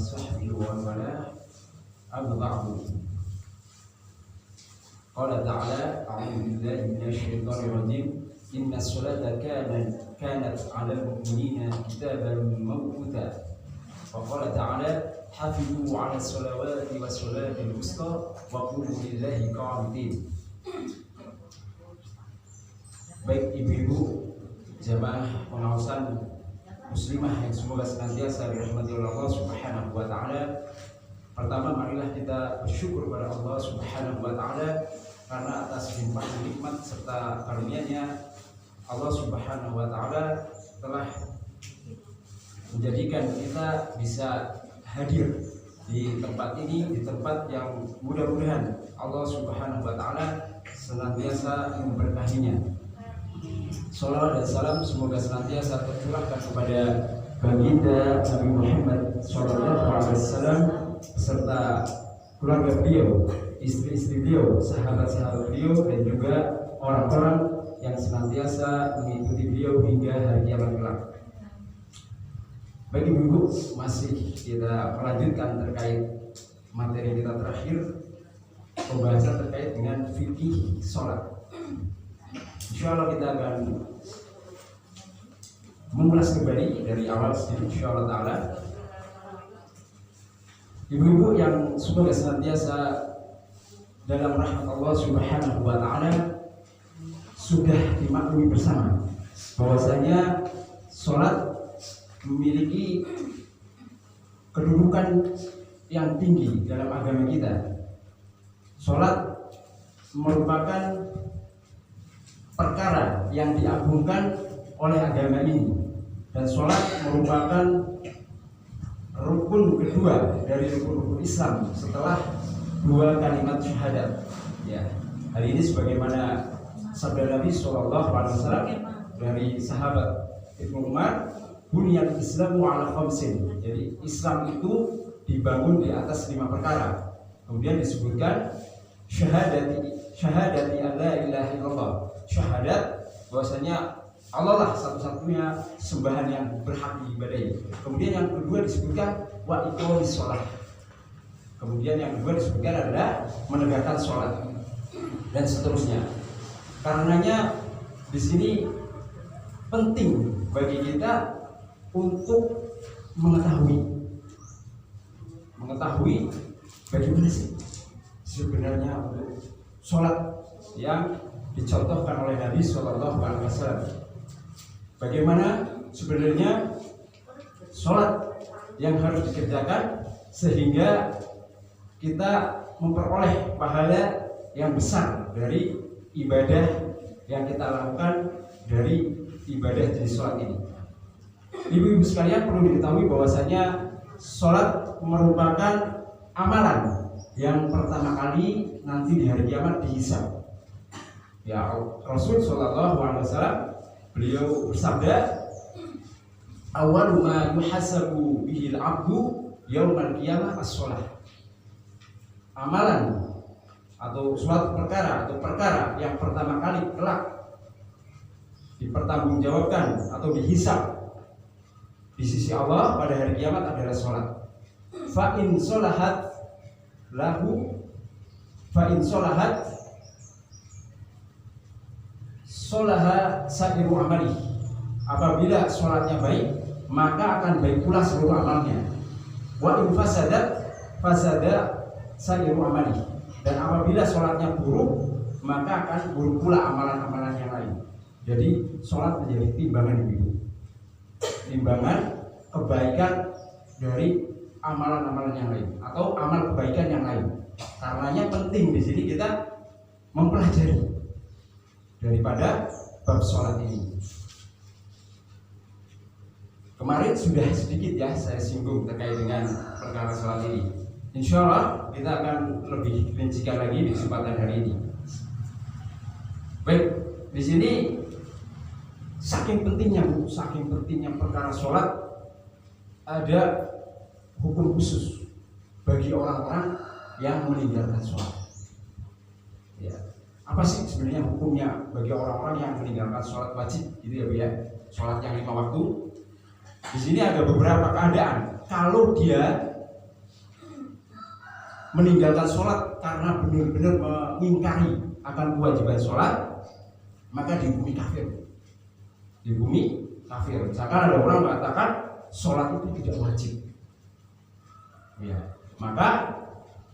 وصحبه ومن والاه أما بعد. قال تعالى: أعوذ بالله من الشيطان الرجيم إن الصلاة كانت على المؤمنين كتابا موقوتا. وقال تعالى: حافظوا على الصلوات والصلاة الوسطى وقوموا لله قانتين. Baik ibu-ibu jamaah pengawasan muslimah yang semoga senantiasa dirahmati oleh Allah Subhanahu wa taala. Pertama, marilah kita bersyukur kepada Allah Subhanahu wa taala karena atas limpahan nikmat serta karunia-Nya Allah Subhanahu wa taala telah menjadikan kita bisa hadir di tempat ini, di tempat yang mudah-mudahan Allah Subhanahu wa taala senantiasa memberkahinya. Salawat dan salam semoga senantiasa tercurahkan kepada baginda Nabi Muhammad SAW beserta keluarga beliau, istri-istri beliau, sahabat-sahabat beliau, dan juga orang-orang yang senantiasa mengikuti beliau hingga hari kiamat kelak. Bagi ibu, masih kita melanjutkan terkait materi kita terakhir, pembahasan terkait dengan fikih sholat. Insyaallah kita akan mengulas kembali dari awal sedikit insyaallah taala. Ibu-ibu yang semoga senantiasa dalam rahmat Allah Subhanahu wa taala sudah dimaklumi bersama bahwasanya sholat memiliki kedudukan yang tinggi dalam agama kita. Sholat merupakan perkara yang diagungkan oleh agama ini, dan sholat merupakan rukun kedua dari rukun Islam setelah dua kalimat syahadat. Ya, hal ini sebagaimana sabda Nabi SAW dari sahabat Ibnu Umar, "Buniyal Islamu ala khamsin." Jadi Islam itu dibangun di atas 5 perkara. Kemudian disebutkan syahadati an la ilaha illallah, syahadat bahwasanya Allah lah satu-satunya sembahan yang berhak diibadahi. Kemudian yang kedua disebutkan wa iqamis shalah. Kemudian yang kedua disebutkan adalah menegakkan sholat, dan seterusnya. Karenanya di sini penting bagi kita untuk mengetahui bagaimana sih sebenarnya untuk sholat yang dicontohkan oleh Nabi SAW. Bagaimana sebenarnya sholat yang harus dikerjakan sehingga kita memperoleh pahala yang besar dari ibadah yang kita lakukan dari ibadah jenis sholat ini. Ibu-ibu sekalian, perlu diketahui bahwasanya sholat merupakan amalan yang pertama kali nanti di hari kiamat dihisab. Ya, Rasul SAW beliau bersabda, "Awwalu ma yuhasabu bihil abdu yaumal qiyamah as-shalah." Amalan atau suatu perkara yang pertama kali kelak dipertanggungjawabkan atau dihisab di sisi Allah pada hari kiamat adalah sholat. Fa in sholahat sholaha sa'iru amali. Apabila sholatnya baik, maka akan baik pula seluruh amalnya. Wa in fasada sa'iru amali. Dan apabila sholatnya buruk, maka akan buruk pula amalan-amalan yang lain. Jadi sholat menjadi timbangan itu, timbangan kebaikan dari amalan-amalan yang lain atau amal kebaikan yang lain. Karenanya penting di sini kita mempelajari daripada bab sholat ini. Kemarin sudah sedikit ya saya singgung terkait dengan perkara sholat ini. Insya Allah kita akan lebih rincikan lagi di kesempatan hari ini. Baik, di sini saking pentingnya perkara sholat, ada hukum khusus bagi orang-orang yang meninggalkan sholat. Ya, apa sih sebenarnya hukumnya bagi orang-orang yang meninggalkan sholat wajib, gitu ya Bu ya? Sholat yang 5 waktu. Di sini ada beberapa keadaan. Kalau dia meninggalkan sholat karena benar-benar mengingkari akan kewajiban sholat, maka dihukumi kafir. Dihukumi kafir. Misalkan ada orang mengatakan sholat itu tidak wajib, ya, maka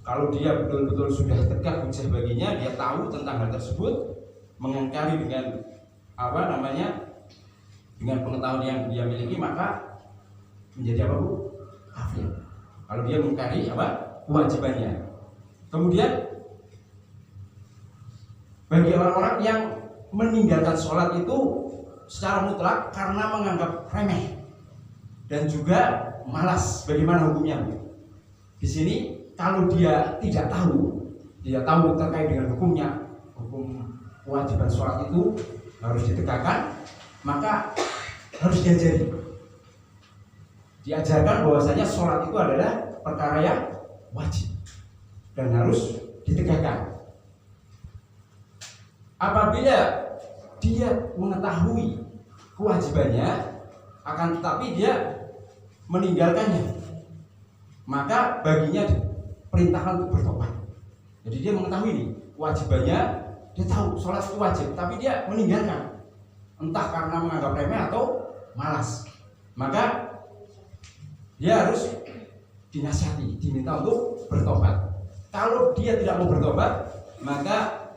kalau dia betul-betul sudah tegak hujah baginya, dia tahu tentang hal tersebut, mengingkari dengan dengan pengetahuan yang dia miliki, maka menjadi apa, Bu? Kafir. Kalau dia mengingkari kewajibannya. Kemudian bagi orang-orang yang meninggalkan sholat itu secara mutlak karena menganggap remeh dan juga malas, bagaimana hukumnya? Di sini kalau dia tidak tahu terkait dengan hukumnya, hukum kewajiban sholat itu harus ditegakkan, maka harus diajarkan bahwasanya sholat itu adalah perkara yang wajib dan harus ditegakkan. Apabila dia mengetahui kewajibannya, akan tetapi dia meninggalkannya, maka baginya perintahkan untuk bertobat. Jadi dia mengetahui ini kewajibannya, dia tahu sholat itu wajib, tapi dia meninggalkan, entah karena menganggap remeh atau malas, maka dia harus dinasihati, diminta untuk bertobat. Kalau dia tidak mau bertobat, maka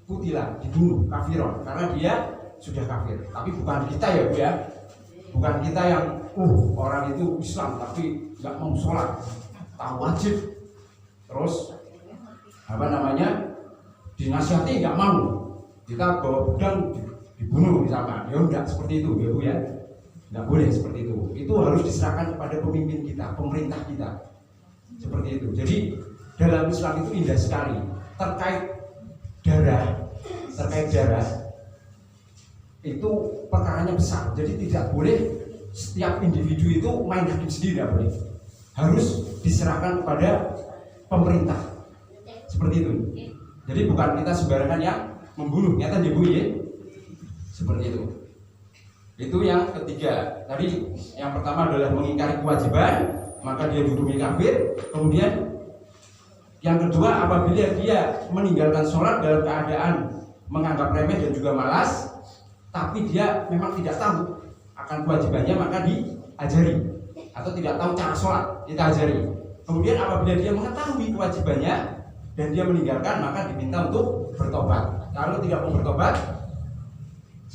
kutilah, dibunuh kafiron, karena dia sudah kafir. Tapi bukan kita ya, Bu ya, bukan kita yang orang itu Islam tapi nggak mau sholat, tahu wajib, terus dinasihati nggak mau, kita bawa pedang dibunuh misalkan, ya enggak seperti itu ya, Bu ya, nggak boleh seperti itu. Itu harus diserahkan kepada pemimpin kita, pemerintah kita, seperti itu. Jadi dalam Islam itu indah sekali terkait darah itu perkaranya besar. Jadi tidak boleh setiap individu itu main hakim sendiri, tidak boleh. Harus diserahkan kepada pemerintah, seperti itu. Jadi bukan kita sembarangan yang membunuh, nyata ya, Bu ya, seperti itu. Itu yang ketiga. Tadi yang pertama adalah mengingkari kewajiban, maka dia dihukumi kafir. Kemudian yang kedua, apabila dia meninggalkan sholat dalam keadaan menganggap remeh dan juga malas, tapi dia memang tidak tahu akan kewajibannya, maka diajari, atau tidak tahu cara sholat, kita ajari. Kemudian apabila dia mengetahui kewajibannya dan dia meninggalkan, maka diminta untuk bertobat. Kalau tidak mau bertobat,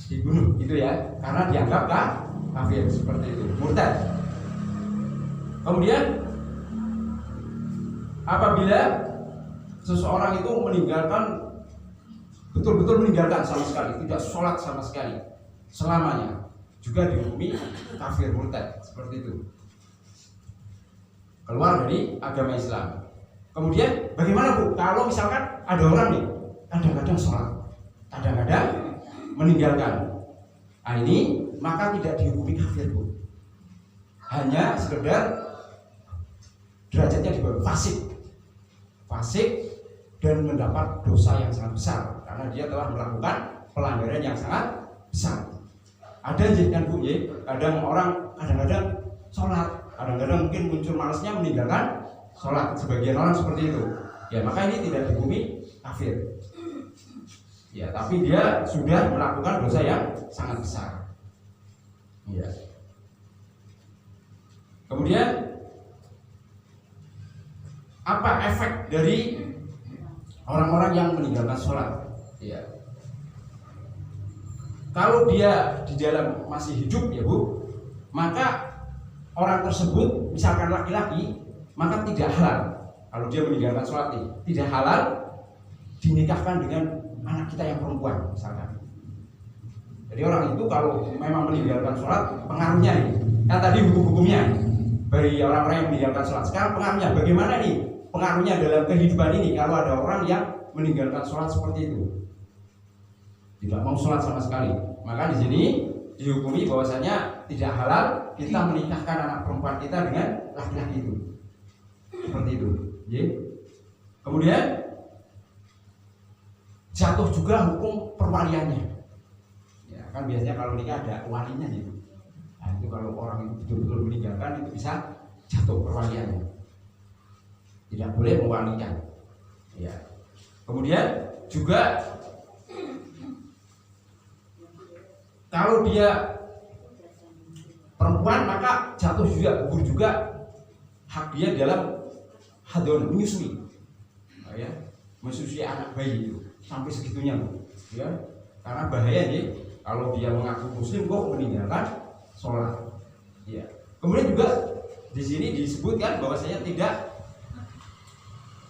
dibunuh, gitu ya, karena dianggap kafir, seperti itu, murtad. Kemudian apabila seseorang itu betul-betul meninggalkan sama sekali, tidak sholat sama sekali selamanya, juga dihukumi kafir, murtad, seperti itu, keluar dari agama Islam. Kemudian bagaimana, Bu, kalau misalkan ada orang nih kadang-kadang sholat, kadang-kadang meninggalkan, nah ini maka tidak dihukumi kafir, Bu, hanya sekedar derajatnya di bawah fasik dan mendapat dosa yang sangat besar karena dia telah melakukan pelanggaran yang sangat besar. Ada kan, Bu ya, kadang orang kadang-kadang sholat, kadang-kadang mungkin muncul malasnya meninggalkan sholat, sebagian orang seperti itu, ya, maka ini tidak dihukumi kafir, ya, tapi dia sudah melakukan dosa yang sangat besar, ya. Kemudian apa efek dari orang-orang yang meninggalkan sholat? Ya, kalau dia di dalam masih hidup, ya, Bu, maka orang tersebut, misalkan laki-laki, maka tidak halal. Kalau dia meninggalkan sholat, tidak halal dinikahkan dengan anak kita yang perempuan, misalkan. Jadi orang itu kalau memang meninggalkan sholat, pengaruhnya nih, kan tadi hukum-hukumnya bagi orang-orang yang meninggalkan sholat. Sekarang pengaruhnya bagaimana nih? Pengaruhnya dalam kehidupan ini kalau ada orang yang meninggalkan sholat seperti itu, tidak mau sholat sama sekali, maka di sini dihukumi bahwasanya tidak halal kita menikahkan anak perempuan kita dengan laki-laki itu, seperti itu. Kemudian jatuh juga hukum perwaliannya. Ya, kan biasanya kalau nikah ada walinya gitu. Nah, itu kalau orang itu betul-betul meninggalkan, itu bisa jatuh perwaliannya. tidak boleh mewalikan. Ya. Kemudian juga kalau dia perempuan maka jatuh juga, gugur juga hak dia dalam hadon, menyusui. Ya, menyusui anak bayi itu sampai segitunya, ya. Karena bahaya nih kalau dia mengaku muslim kok meninggalkan sholat. Ya. Kemudian juga di sini disebutkan bahwasanya tidak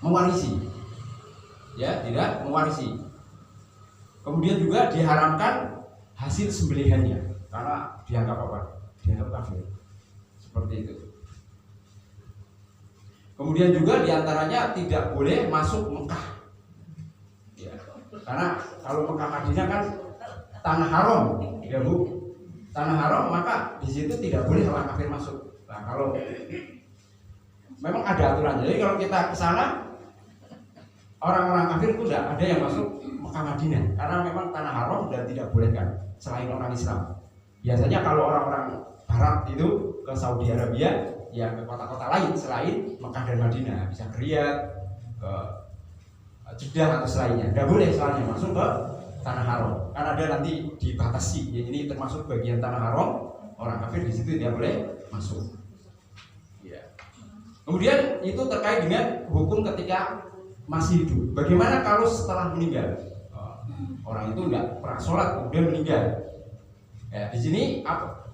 mewarisi, ya, tidak mewarisi. Kemudian juga diharamkan hasil sembelihannya karena dianggap apa? Dianggap kafir. Seperti itu. Kemudian juga diantaranya tidak boleh masuk Mekah. Ya. Karena kalau Mekah Madinah kan tanah haram, ya Bu, tanah haram, maka di situ tidak boleh orang kafir masuk. Nah, kalau memang ada aturan, jadi kalau kita ke sana orang-orang kafir itu tidak ada yang masuk Mekah Madinah karena memang tanah haram dan tidak bolehkan selain orang Islam. Biasanya kalau orang-orang Barat itu ke Saudi Arabia, ya ke kota-kota lain selain Mekah dan Madinah, bisa ke Riyadh, ke Jeddah atau selainnya. Tidak boleh soalnya masuk ke tanah haram karena ada nanti dibatasi. Ya, ini termasuk bagian tanah haram, orang kafir di situ tidak boleh masuk. Ya. Kemudian itu terkait dengan hukum ketika masih hidup. Bagaimana kalau setelah meninggal? Orang itu tidak pernah sholat kemudian meninggal. Ya, di sini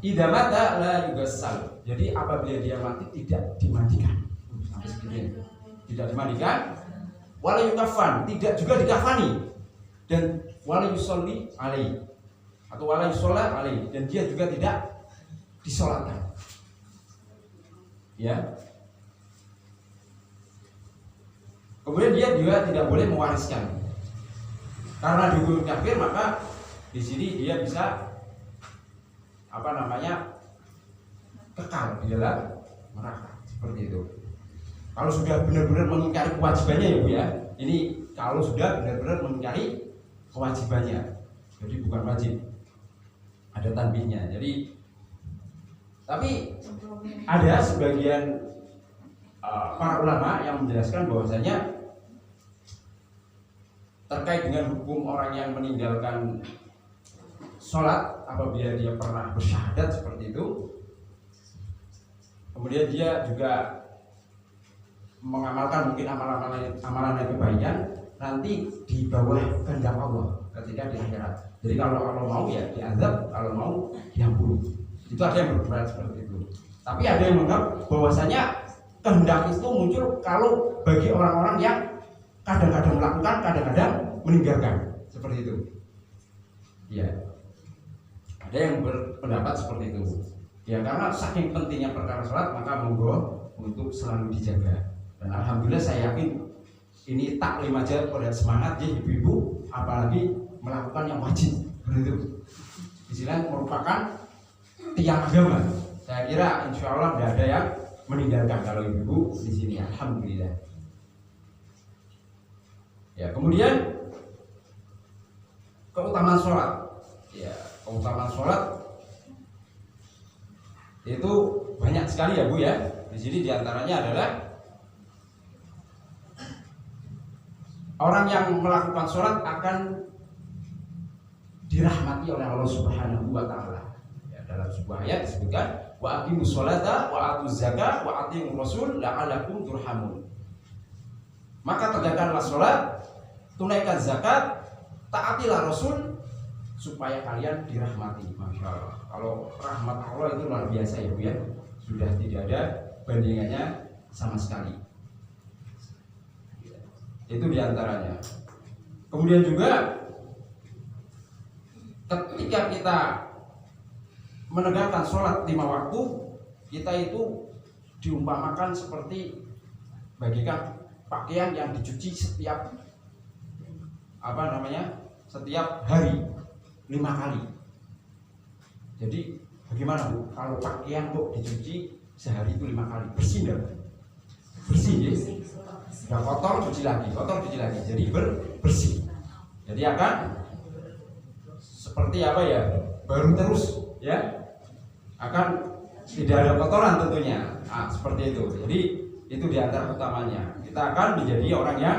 idza mata la yugassal. Jadi apabila dia mati tidak dimandikan. Sampai segini. Tidak dimandikan, wala yukafan, tidak juga dikafani, dan wala yusolli alaihi atau wala yusolla alaihi, dan dia juga tidak disolatkan. Ya. Kemudian dia juga tidak boleh mewariskan. Karena dihukum kafir maka di sini dia bisa kekal di dalam neraka. Seperti itu. Kalau sudah benar-benar mengingkari kewajibannya ya Bu ya. Ini kalau sudah benar-benar mengingkari kewajibannya. Jadi bukan wajib. Ada tanbihnya. Jadi tapi ada sebagian para ulama yang menjelaskan bahwasanya terkait dengan hukum orang yang meninggalkan sholat apabila dia pernah bersyahadat seperti itu, kemudian dia juga mengamalkan mungkin amalan kebaikan, nanti di bawah kehendak Allah ketika di akhirat. Jadi kalau Allah mau ya diazab, kalau mau diampuni. Itu ada yang berpendapat seperti itu. Tapi ada yang menganggap bahwasanya kehendak itu muncul kalau bagi orang-orang yang kadang-kadang melakukan, kadang-kadang meninggalkan, seperti itu. Ya, ada yang berpendapat seperti itu. Ya, karena saking pentingnya perkara sholat, maka monggo untuk selalu dijaga. Dan alhamdulillah saya yakin ini taklim aja pada semangat ya ibu-ibu, apalagi melakukan yang wajib, begitu. Istilahnya merupakan tiang agama. Saya kira insya Allah tidak ada yang meninggalkan kalau ibu-ibu di sini, alhamdulillah. Ya, kemudian keutamaan sholat. Ya, keutamaan sholat itu banyak sekali ya Bu ya. Di sini diantaranya adalah orang yang melakukan sholat akan dirahmati oleh Allah Subhanahu wa Ta'ala. Ya, dalam sebuah ayat disebutkan wa aqimus sholata wa atuz zakata wa atiiur rasul la'allakum turhamun. Maka tegakkanlah sholat, tunaikan zakat, taatilah Rasul supaya kalian dirahmati. Masya Allah. Kalau rahmat Allah itu luar biasa ya Bu ya. Sudah tidak ada bandingannya sama sekali. Itu diantaranya. Kemudian juga ketika kita menegakkan sholat 5 waktu, kita itu diumpamakan seperti bagikan pakaian yang dicuci setiap setiap hari 5 kali. Jadi bagaimana Bu? Kalau pakaian kok dicuci sehari itu 5 kali, bersih enggak? Bersih ya? Nah, kotor cuci lagi. Jadi bersih. Jadi akan seperti apa ya? Baru terus ya. Akan tidak ada kotoran tentunya. Seperti itu. Jadi Itu diantara utamanya. Kita akan menjadi orang yang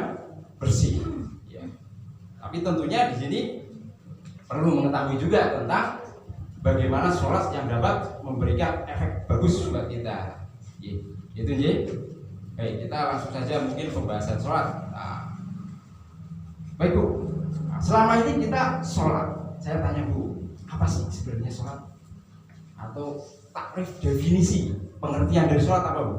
bersih. Ya. Tapi tentunya di sini perlu mengetahui juga tentang bagaimana sholat yang dapat memberikan efek bagus buat kita. Ya. Itu ya. Baik, kita langsung saja mungkin pembahasan sholat. Nah. Baik Bu, selama ini kita sholat. Saya tanya Bu, apa sih sebenarnya sholat? Atau takrif definisi pengertian dari sholat apa Bu?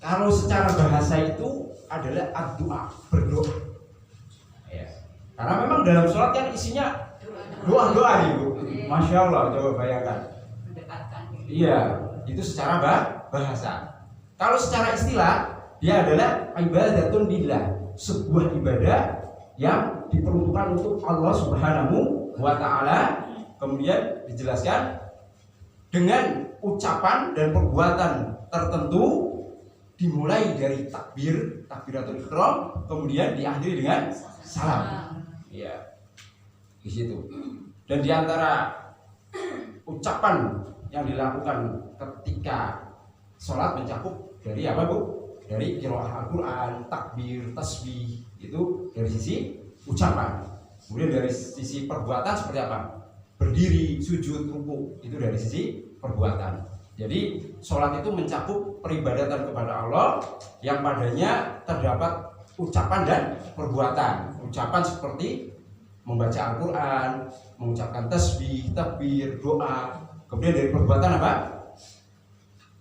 Kalau secara bahasa itu adalah ad-doa, berdoa. Ya. Karena memang dalam sholat kan isinya doa-doa Ibu. Masya Allah, coba bayangkan. Iya, itu secara bahasa. Kalau secara istilah, dia adalah ibadatun lillah, sebuah ibadah yang diperuntukkan untuk Allah Subhanahu wa Ta'ala. Kemudian dijelaskan dengan ucapan dan perbuatan tertentu, dimulai dari takbiratul ihram, kemudian diakhiri dengan salam. Iya, di situ. Dan diantara ucapan yang dilakukan ketika sholat mencakup dari apa Bu? Dari qiraah Al-Quran, takbir, tasbih, itu dari sisi ucapan. Kemudian dari sisi perbuatan seperti apa? Berdiri, sujud, ruku, itu dari sisi perbuatan. Jadi sholat itu mencakup peribadatan kepada Allah yang padanya terdapat ucapan dan perbuatan. Ucapan seperti membaca Al-Quran, mengucapkan tasbih, takbir, doa. Kemudian dari perbuatan apa?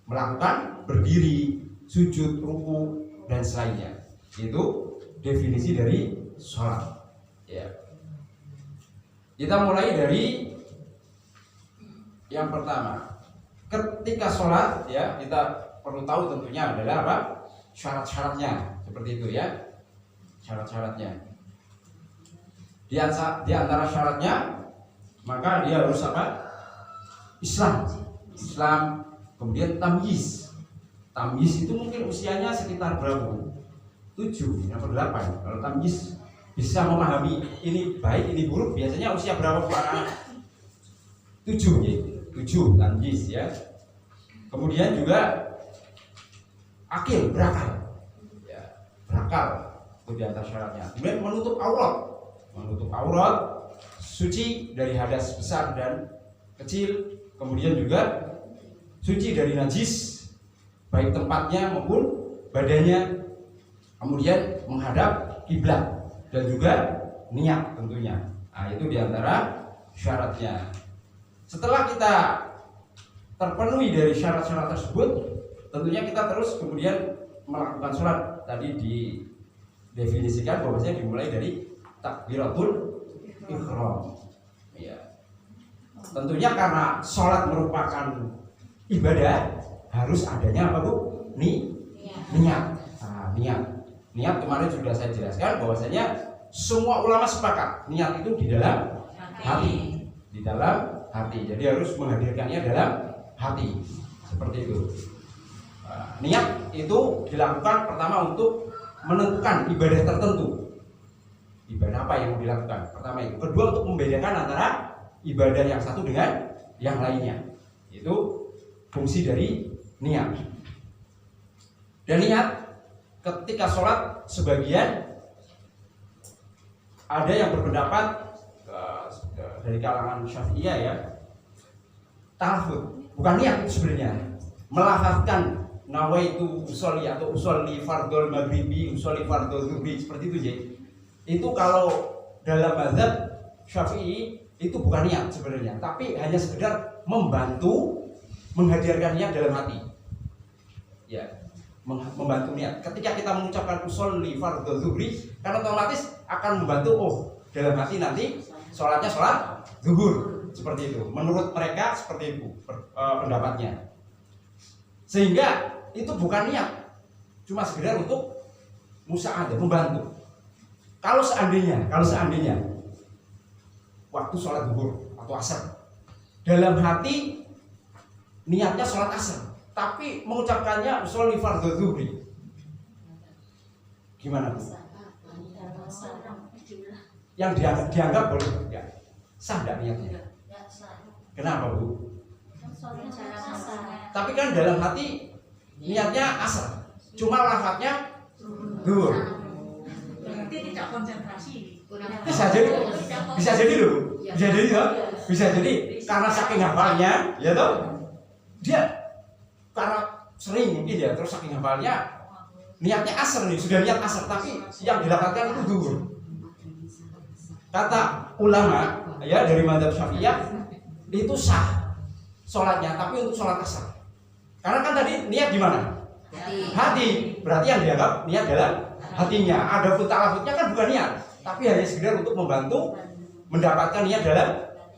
Melakukan berdiri, sujud, ruku, dan selainnya. Itu definisi dari sholat. Ya. Kita mulai dari yang pertama. Ketika sholat, ya, kita perlu tahu tentunya adalah apa? Syarat-syaratnya, seperti itu ya. Syarat-syaratnya. Di antara syaratnya, maka dia harus apa? Islam, kemudian tamyiz. Tamyiz itu mungkin usianya sekitar berapa? 7 atau 8. Kalau tamyiz bisa memahami ini baik, ini buruk, biasanya usia berapa Pak? 7 ya. 7 tamyiz ya. Kemudian juga akil, berakal. Ya, berakal itu di antara syaratnya. Kemudian menutup aurat, suci dari hadas besar dan kecil, kemudian juga suci dari najis baik tempatnya maupun badannya, kemudian menghadap kiblat dan juga niat tentunya. Nah, itu di antara syaratnya. Setelah kita terpenuhi dari syarat-syarat tersebut, tentunya kita terus kemudian melakukan sholat. Tadi didefinisikan bahwasanya dimulai dari takbiratul ihram. Ya. Tentunya karena sholat merupakan ibadah, harus adanya apa Bu? Niat. Nah, niat kemarin sudah saya jelaskan bahwasanya semua ulama sepakat niat itu di dalam hati. Di dalam hati. Jadi harus menghadirkannya dalam hati. Seperti itu. Niat itu dilakukan pertama untuk menentukan ibadah tertentu. Ibadah apa yang mau dilakukan? Pertama itu. Kedua untuk membedakan antara ibadah yang satu dengan yang lainnya. Itu fungsi dari niat. Dan niat ketika sholat sebagian ada yang berpendapat dari kalangan Syafi'iyah ya, talafut, bukan niat sebenarnya, melafazkan nawaitu usolli atau usolli fardhul maghribi, usolli fardhul zuhri, seperti itu ya. Itu kalau dalam mazhab Syafi'i itu bukan niat sebenarnya, tapi hanya sekedar membantu menghadirkan niat dalam hati. Ya, membantu niat. Ketika kita mengucapkan usolli fardhul zuhri, kan otomatis akan membantu dalam hati nanti sholatnya sholat zuhur, seperti itu. Menurut mereka seperti itu pendapatnya. Sehingga itu bukan niat, cuma sekedar untuk musa'adah, membantu. Kalau seandainya waktu sholat zuhur atau asar, dalam hati niatnya sholat asar, tapi mengucapkannya sholli fardhu zuhri, gimana Bu? Yang dianggap boleh ya, sah tidak niatnya? Kenapa Bu? Tapi kan dalam hati niatnya asar, cuma lafadznya zuhur. Berarti tidak konsentrasi. Bisa jadi loh, bisa jadi karena saking hafalnya, ya toh, dia karena sering mungkin ya, terus saking hafalnya niatnya asar nih, sudah niat asar, tapi yang dilafadzkan itu zuhur. Kata ulama ya dari mazhab Syafi'iyah itu sah sholatnya, tapi untuk sholat asar. Karena kan tadi niat di mana? Hati. Berarti yang dianggap niat dalam hatinya. Ada pun talafutnya kan bukan niat, tapi hanya sekedar untuk membantu mendapatkan niat dalam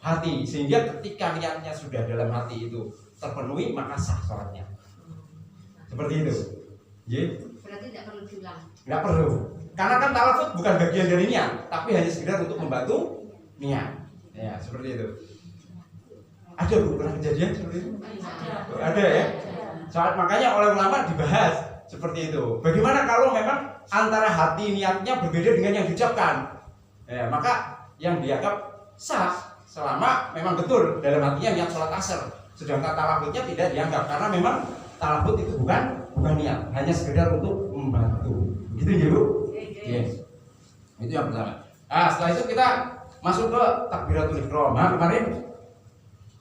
hati. Sehingga ketika niatnya sudah dalam hati itu terpenuhi, maka sah sholatnya. Seperti itu. Berarti tidak perlu diulang. Nggak perlu. Karena kan talafut bukan bagian dari niat, tapi hanya sekedar untuk membantu niat. Ya, seperti itu. Ada pernah kejadian seperti itu? Ada ya. Soal makanya oleh ulama dibahas seperti itu. Bagaimana kalau memang antara hati niatnya berbeda dengan yang diucapkan? Ya, maka yang dianggap sah selama memang betul dalam hatinya niat sholat asar. Sedangkan talafutnya tidak dianggap karena memang talafut itu bukan niat, hanya sekedar untuk membantu. Gitu ya Bu? Yes. Itu yang pertama. Nah, setelah itu kita masuk ke takbiratul ihram. Nah, kemarin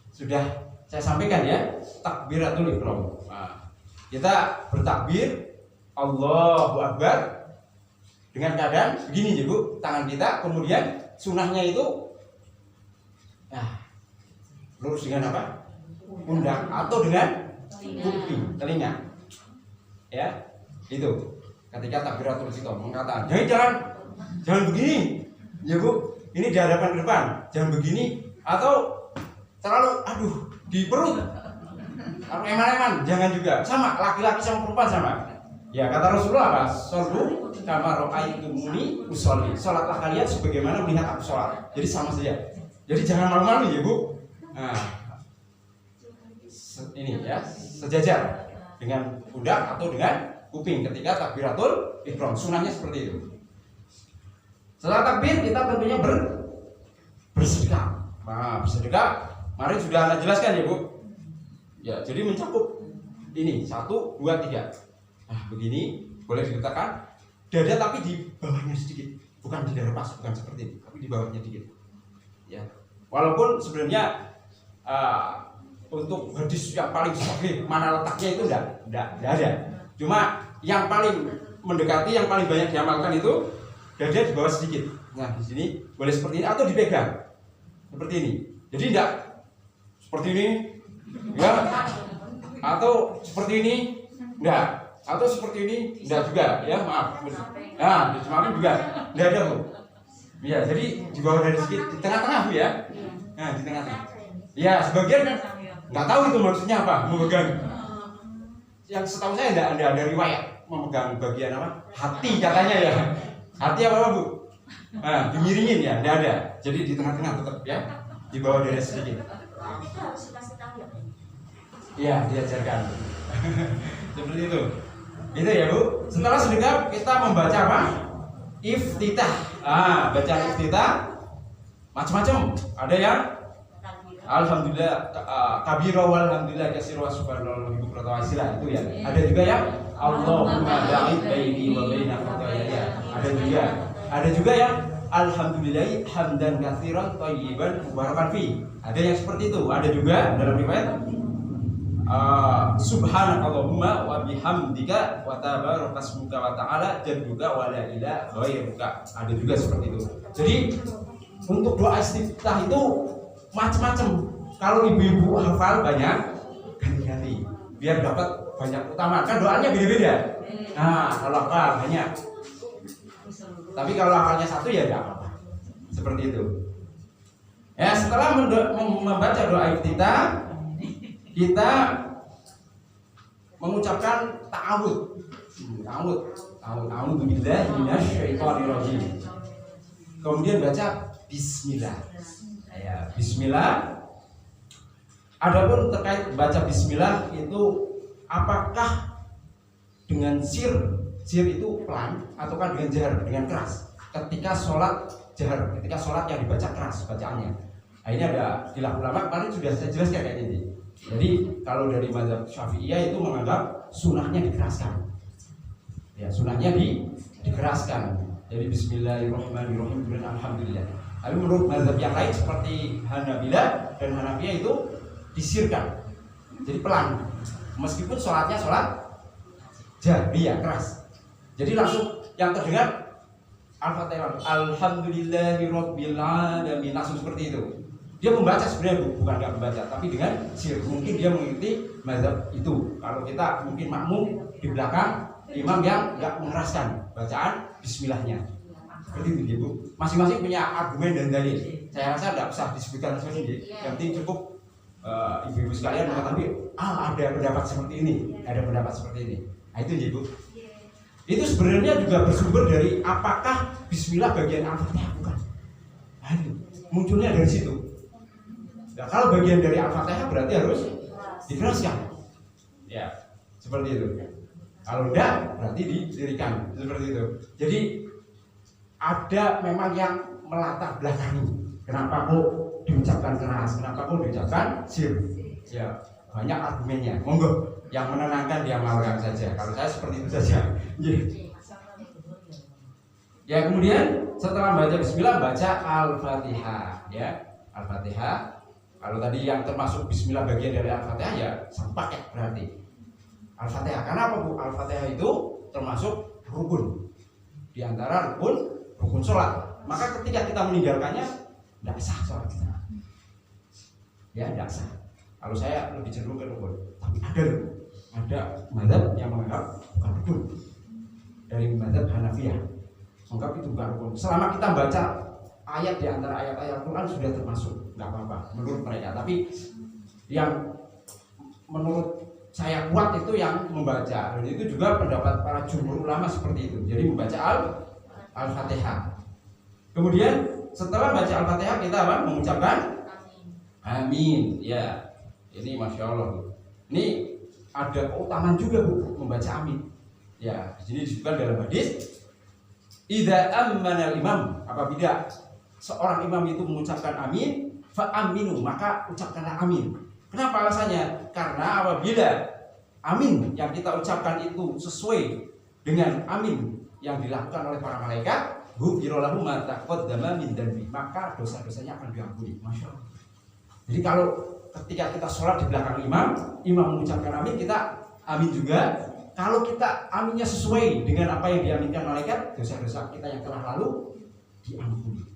sudah saya sampaikan ya, takbiratul ihram. Nah, kita bertakbir Allahu Akbar dengan keadaan begini ya Bu, tangan kita, kemudian sunahnya itu lurus dengan apa? Pundak atau dengan kuping, telinga. Ya, itu. Ketika takbiratul ihram mengatakan, jangan begini, ya Bu. Ini di hadapan ke depan, jangan begini atau terlalu di perut. Eman-eman, jangan juga. Sama, laki-laki sama perempuan sama. Ya, kata Rasulullah apa? Shollu kama ra'aitumuni usolli. Salatlah kalian sebagaimana melihat aku sholat. Jadi sama saja. Jadi jangan malu-malu ya Bu. Nah, ini ya, sejajar dengan pundak atau dengan kuping ketika takbiratul ihram. Sunahnya seperti itu. Setelah takbir kita tentunya bersedekah. Nah, bersedekah mari sudah Anda jelaskan ya Bu. Ya, jadi mencakup ini 1, 2, 3. Nah, begini boleh diletakkan dada tapi di bawahnya sedikit, bukan di dada pas, bukan seperti ini, tapi di bawahnya sedikit. Ya, walaupun sebenarnya untuk hadis yang paling sahih mana letaknya itu enggak ada. Cuma yang paling mendekati, yang paling banyak diamalkan itu dada di bawah sedikit. Nah, di sini boleh seperti ini atau dipegang seperti ini. Jadi enggak seperti ini, ya, atau seperti ini, enggak, atau seperti ini, enggak juga, ya maaf. Nah, di samping juga enggak ada Bu. Ya, jadi di bawah dari sedikit, di tengah-tengah Bu ya. Nah, di tengah-tengah. Ya, sebagian kan nggak tahu itu maksudnya apa, memegang. Yang setahu saya enggak ada riwayat memegang bagian apa? Hati katanya ya. Hati apa Bu? Nah, dimiringin ya, enggak ada. Jadi di tengah-tengah tetap ya, di bawah dari sedikit. Itu harus dikasih tahu ya? Iya, diajarkan. Seperti itu. Itu ya Bu. Setelah sedekah kita membaca apa? Iftitah. Bacaan iftitah macam-macam. Ada yang alhamdulillah kabira walhamdulillah katsira wa subhanallah wa bihamdihi itu ya. Ada juga yang Allahumma ba'id baini wa baina khataaya. Ada juga yang alhamdulillah hamdan katsiran thayyiban mubarakan fi. Ada yang seperti itu. Ada juga dalam riwayat subhanakallahumma wa bihamdika wa tabarakasmuka wa ta'ala jadduka wa la ilaha ghairuka. Ada juga seperti itu. Jadi untuk doa istiftah itu macam-macam. Kalau ibu-ibu hafal banyak, ganti-ganti biar dapat banyak utama. Kan doanya beda-beda. Nah, kalau hafal banyak. Tapi kalau hafalnya satu ya enggak apa-apa. Seperti itu. Ya, setelah membaca doa iftitah, kita mengucapkan ta'awudz. Ta'awudz billahi minasyaitonir rajim. Kemudian baca bismillah. Ya, bismillah. Adapun terkait baca bismillah itu apakah dengan sir itu pelan ataukah dengan jahar, dengan keras? Ketika sholat jahar, ketika sholat yang dibaca keras bacaannya. Nah, ini ada khilaf ulama, kemarin sudah saya jelaskan kayak ini. Jadi kalau dari mazhab Syafi'iyah itu menganggap sunahnya dikeraskan. Ya, sunahnya dikeraskan. Jadi bismillahirrahmanirrahim dan alhamdulillah. Tapi menurut mazhab yang lain seperti Hanabilah dan Hanafiyah itu disirkan. Jadi pelan. Meskipun sholatnya sholat jahriyah keras. Jadi langsung yang terdengar Al-Fatihah, alhamdulillahirabbil alamin, langsung seperti itu. Dia membaca sebenarnya bukan nggak membaca, tapi dengan sir. Mungkin dia mengikuti mazhab itu. Kalau kita mungkin makmum di belakang imam yang nggak mengeraskan bacaan bismillahnya. Seperti itu, Bu. Masing-masing punya argumen dan dalil. Saya rasa nggak usah disebutkan sendiri. Yang penting cukup ibu-ibu sekalian mengetahui, ada pendapat seperti ini, ada pendapat seperti ini. Nah itu, Bu. Itu sebenarnya juga bersumber dari apakah bismillah bagian Al-Fatihah bukan. Nah, itu munculnya dari situ. Nah, kalau bagian dari Al-Fatihah berarti harus dikeraskan. Ya, seperti itu. Kalau enggak berarti didirikan, seperti itu. Jadi ada memang yang melatar belakangi. Kenapa kok diucapkan keras? Kenapa kok diucapkan sir? Ya, banyak argumennya. Monggo yang menenangkan diamalkan saja. Kalau saya seperti itu saja. Ya, kemudian setelah baca bismillah baca Al-Fatihah, ya. Al-Fatihah. Kalau tadi yang termasuk bismillah bagian dari Al-Fatihah ya sepaket berarti. Al-Fatihah. Karena apa, Bu? Al-Fatihah itu termasuk rukun. Di antara rukun sholat. Maka ketika kita meninggalkannya tidak sah sholat kita. Ya, tidak sah. Kalau saya lebih cenderung ke rukun. Tapi ada mazhab yang menganggap bukan rukun. Dari mazhab Hanafiyah menganggap itu bukan rukun. Selama kita baca ayat di antara ayat-ayat Quran sudah termasuk, nggak apa-apa menurut mereka. Tapi yang menurut saya kuat itu yang membaca, dan itu juga pendapat para jumhur ulama seperti itu. Jadi membaca Al-Fatihah. Kemudian setelah baca Al-Fatihah kita apa? Mengucapkan amin. Ya, ini masya Allah. Ini ada keutamaan juga, Bu, membaca amin. Ya, di sini disebutkan dalam hadis, idza ammana al-imam, apabila seorang imam itu mengucapkan amin, fa aminu, maka ucapkanlah amin. Kenapa alasannya? Karena apabila amin yang kita ucapkan itu sesuai dengan amin yang dilakukan oleh para malaikat, ghufira lahu ma taqaddama min dzanbi, maka dosa-dosanya akan diampuni. Masya Allah. Jadi kalau ketika kita sholat di belakang imam mengucapkan amin, kita amin juga. Kalau kita aminnya sesuai dengan apa yang diaminkan malaikat, dosa-dosa kita yang telah lalu diampuni.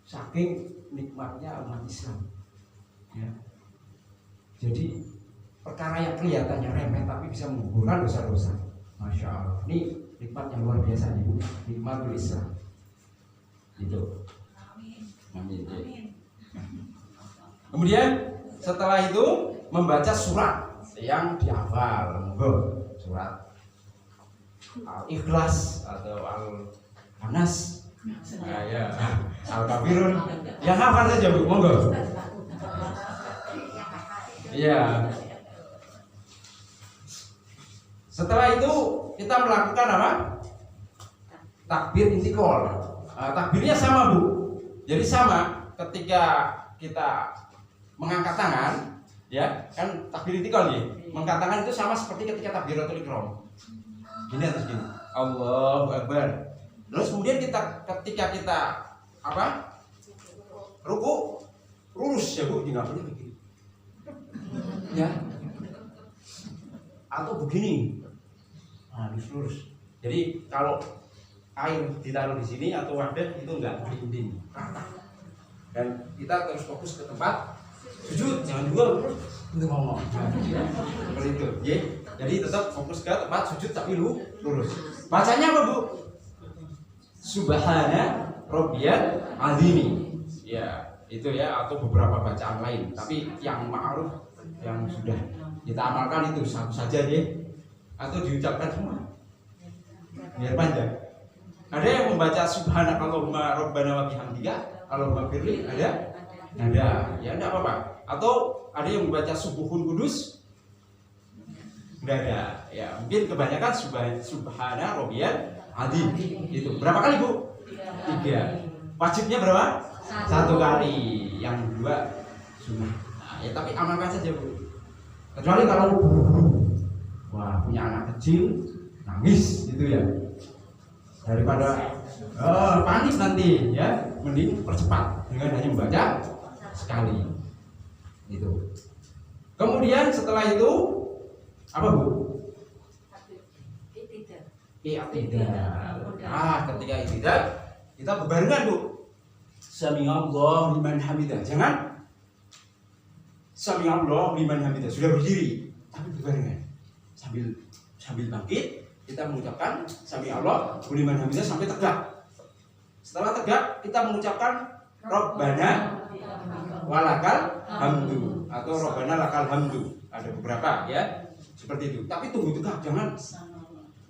Saking nikmatnya umat Islam. Ya. Jadi perkara yang kelihatannya remeh tapi bisa menggugurkan dosa-dosa. Masya Allah. Ini nikmat yang luar biasa nih, Bu. Nikmatul Islam. Itu. Amin. Kemudian setelah itu membaca surat yang dihafal, surat Al-Ikhlas atau Al-Anas, ya, Al-Kafirun, yang hafal saja, Bu, monggo. Iya. Setelah itu kita melakukan apa? Takbir intikal. Takbirnya sama, Bu. Jadi sama ketika kita mengangkat tangan, ya kan takbir intikal nih. Mengangkat tangan itu sama seperti ketika takbiratul ihram. Gini atau gini. Allahu Akbar. Terus kemudian ketika kita apa? Ruku lurus ya, Bu, enggak boleh begini. Ya. Atau begini. Nah, lurus. Jadi kalau air ditaruh di sini atau wadah itu enggak dinding, rata. Dan kita terus fokus ke tempat sujud, jangan juga untuk ngomong. Seperti itu, ya. Jadi tetap fokus ke tempat sujud tapi lurus. Bacanya apa, Bu? Subhana Rabbiyal Azimi. Ya, itu ya, atau beberapa bacaan lain. Tapi yang ma'ruf yang sudah kita amalkan itu satu saja, ya. Atau diucapkan semua. Biar panjang. Ada yang membaca Subhanakallahumma Rabbana wa bihamdika, Allahumma firli, ada? Ada, ya enggak apa-apa. Atau ada yang membaca Subuhun Kudus? Enggak ada. Ya, mungkin kebanyakan Subhana Rabbiyal Azim. Itu. Berapa kali, Bu? 3. Wajibnya berapa? 1 kali. Yang 2 sunnah. Nah, ya tapi amalkan saja, Bu. Kecuali kalau wah, punya anak kecil, nangis gitu ya, daripada panik nanti ya, mending percepat dengan hanya membaca sekali itu. Kemudian setelah itu apa Bu? I'tidal. Ketika i'tidal kita berbarengan Bu. Sami'allahu liman hamidah. Jangan Sami'allahu liman hamidah sudah berdiri, tapi berbarengan. Sambil bangkit kita mengucapkan Sami'allahu liman hamidah sampai tegak. Setelah tegak kita mengucapkan Rabbana walakal hamdu atau Rabbana lakal hamdu. Ada beberapa ya seperti itu. Tapi tunggu tegak, jangan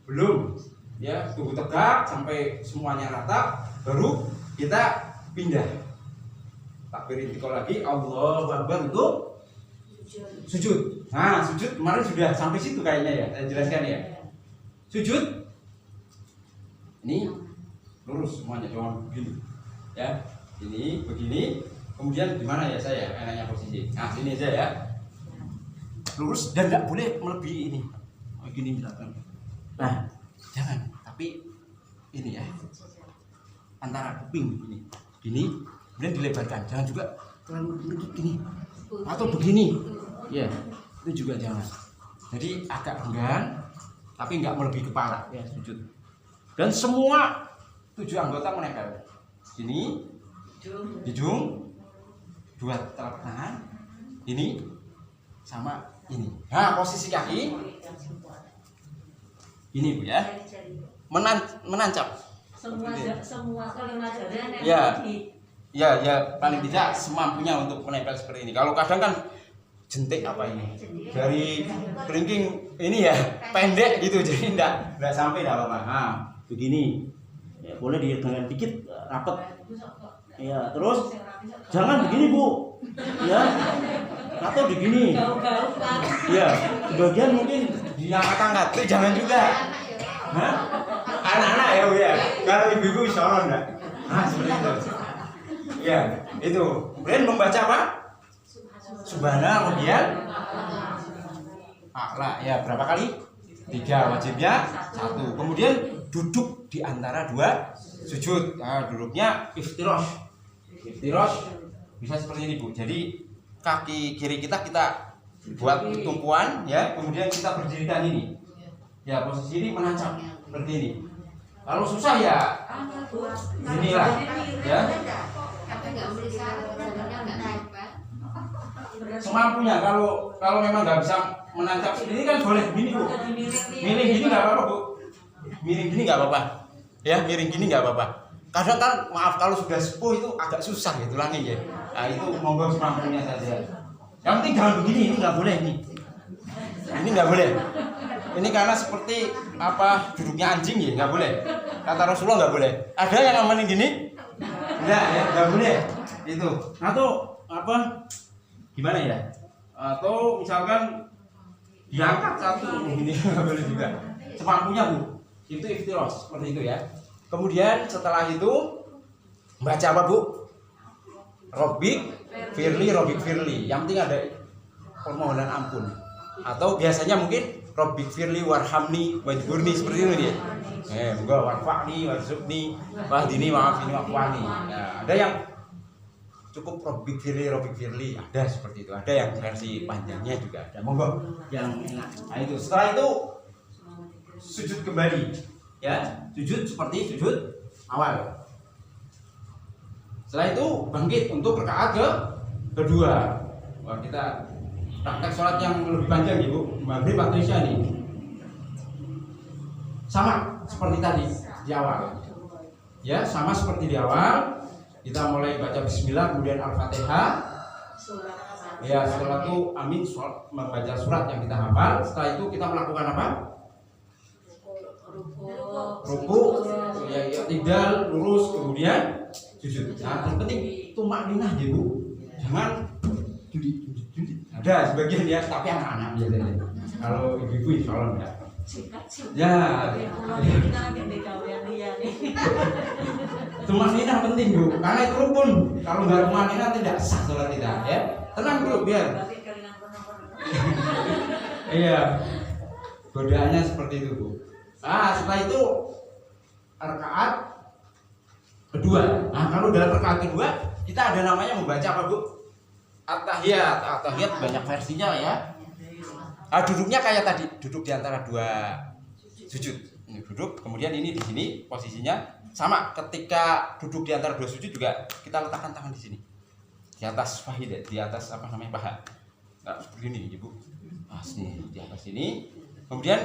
belum ya, tunggu tegak sampai semuanya rata, baru kita pindah takbir intikal lagi, Allahu Akbar untuk sujud. Nah sujud kemarin sudah sampai situ kayaknya ya, saya jelaskan ya. Sujud ini lurus semuanya, jangan begini ya, ini begini. Kemudian gimana ya saya enaknya posisi? Nah sini aja ya, lurus dan nggak boleh melebihi ini. Oh, gini misalkan. Nah jangan, tapi ini ya, antara kuping gini, kemudian dilebarkan. Jangan juga terlalu lutut gini atau begini. Ya, itu juga jangan. Jadi agak enggan, tapi nggak melebihi kepala ya sujud. Dan semua 7 anggota menempel. Sini, hidung, 2 telapak tangan, ini sama ini. Nah posisi kaki ini Bu ya, menancap. Semua kelima jari Ya paling tidak semampunya untuk menempel seperti ini. Kalau kadang kan jentik apa ini dari kelingking ini ya pendek gitu, jadi enggak sampai apa-apa. Nah begini ya, boleh dengan dikit rapet ya, terus jangan begini Bu ya, atau begini ya, sebagian mungkin diangkat-angkat itu jangan juga. Hah? Anak-anak ya Bu ya, kalau ibu-ibu insyaallah enggak. Nah seperti itu ya, itu kemudian membaca apa? Subhana kemudian a'la ya, berapa kali? 3, wajibnya 1. Kemudian duduk di antara 2 sujud. Nah, duduknya iftirash bisa seperti ini Bu. Jadi kaki kiri kita buat tumpuan ya, kemudian kita berdirikan ini ya, posisi ini menancap seperti ini. Kalau susah ya inilah ya, semampunya. Kalau memang nggak bisa menancap sendiri kan boleh begini Bu, miring gini nggak apa-apa Bu, miring gini nggak apa-apa ya, miring gini nggak apa-apa. Kadang kan maaf kalau sudah sepuh itu agak susah gitu lagi ya. Nah itu monggo semampunya saja. Yang penting jangan begini, ini nggak boleh ini nggak boleh. Ini karena seperti apa, duduknya anjing ya, nggak boleh. Kata Rasulullah nggak boleh. Ada yang ngomongin gini? Enggak ya, nggak boleh. Itu. Atau apa? Gimana ya? Atau misalkan diangkat satu begini nggak boleh juga. Semampunya Bu. Itu iftirash seperti itu ya. Kemudian setelah itu baca apa Bu? Robbik firli. Yang penting ada permohonan ampun. Atau biasanya mungkin Robbik firli warhamni wajburni, seperti itu dia. Moga warfa'ni warzuqni wahdini wa'afini wa'afwani. Nah, ada yang cukup Robbik firli, ada seperti itu. Ada yang versi panjangnya juga ada. Monggo yang enak. Nah itu. Setelah itu sujud kembali. Ya, sujud seperti sujud awal. Setelah itu bangkit untuk rakaat kedua. Wah, kita praktek sholat yang lebih panjang Ibu, maghrib atau isya nih. Sama seperti tadi di awal. Ya, sama seperti di awal. Kita mulai baca bismillah, kemudian Al-Fatihah. Ya, setelah itu amin, membaca surat yang kita hafal. Setelah itu kita melakukan apa? Ruku, ya i'tidal, lurus, kemudian sujud. Nah, yang penting tumakninah ya Bu. Jangan judi. Ada sebagian ya, tapi anak-anak biasanya. Kalau ibu-ibu insyaallah enggak. Ya. Tumakninah penting Bu, karena itu rukun. Kalau enggak tumakninah tidak sah salat kita ya. Tenang dulu biar. Iya. Godaannya seperti itu Bu. Nah, setelah itu rakaat kedua. Nah, kalau dalam rakaat kedua kita ada namanya membaca apa, Bu? At-tahiyat. At-tahiyat banyak versinya ya. Duduknya kayak tadi, duduk di antara dua sujud. Ini duduk, kemudian ini di sini posisinya sama. Ketika duduk di antara dua sujud juga kita letakkan tangan di sini, di atas fahidah, di atas apa namanya paha. Nggak seperti ini, Ibu. Nah, sini di atas ini. Kemudian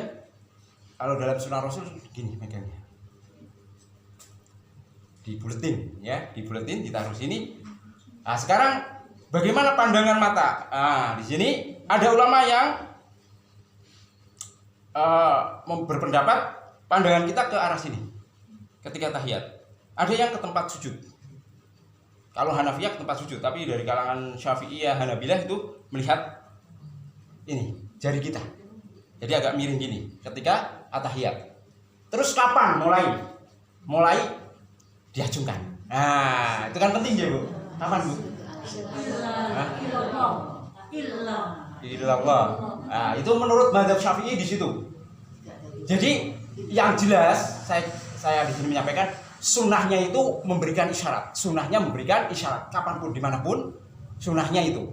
kalau dalam sunnah Rasul gini megangnya, dibuletin ya, dibuletin, ditaruh sini. Nah, sekarang bagaimana pandangan mata? Nah, di sini ada ulama yang berpendapat pandangan kita ke arah sini ketika tahiyat. Ada yang ke tempat sujud. Kalau Hanafiyah ke tempat sujud, tapi dari kalangan Syafi'iyah, Hanabilah itu melihat ini jari kita. Jadi agak miring gini ketika at-tahiyat. Terus kapan mulai diacungkan? Nah, itu kan penting ya, Bu. Kapan, Bu? Illallah. Nah, itu menurut mazhab Syafi'i di situ. Jadi yang jelas saya di sini menyampaikan sunnahnya itu memberikan isyarat. Sunnahnya memberikan isyarat kapanpun dimanapun sunnahnya itu.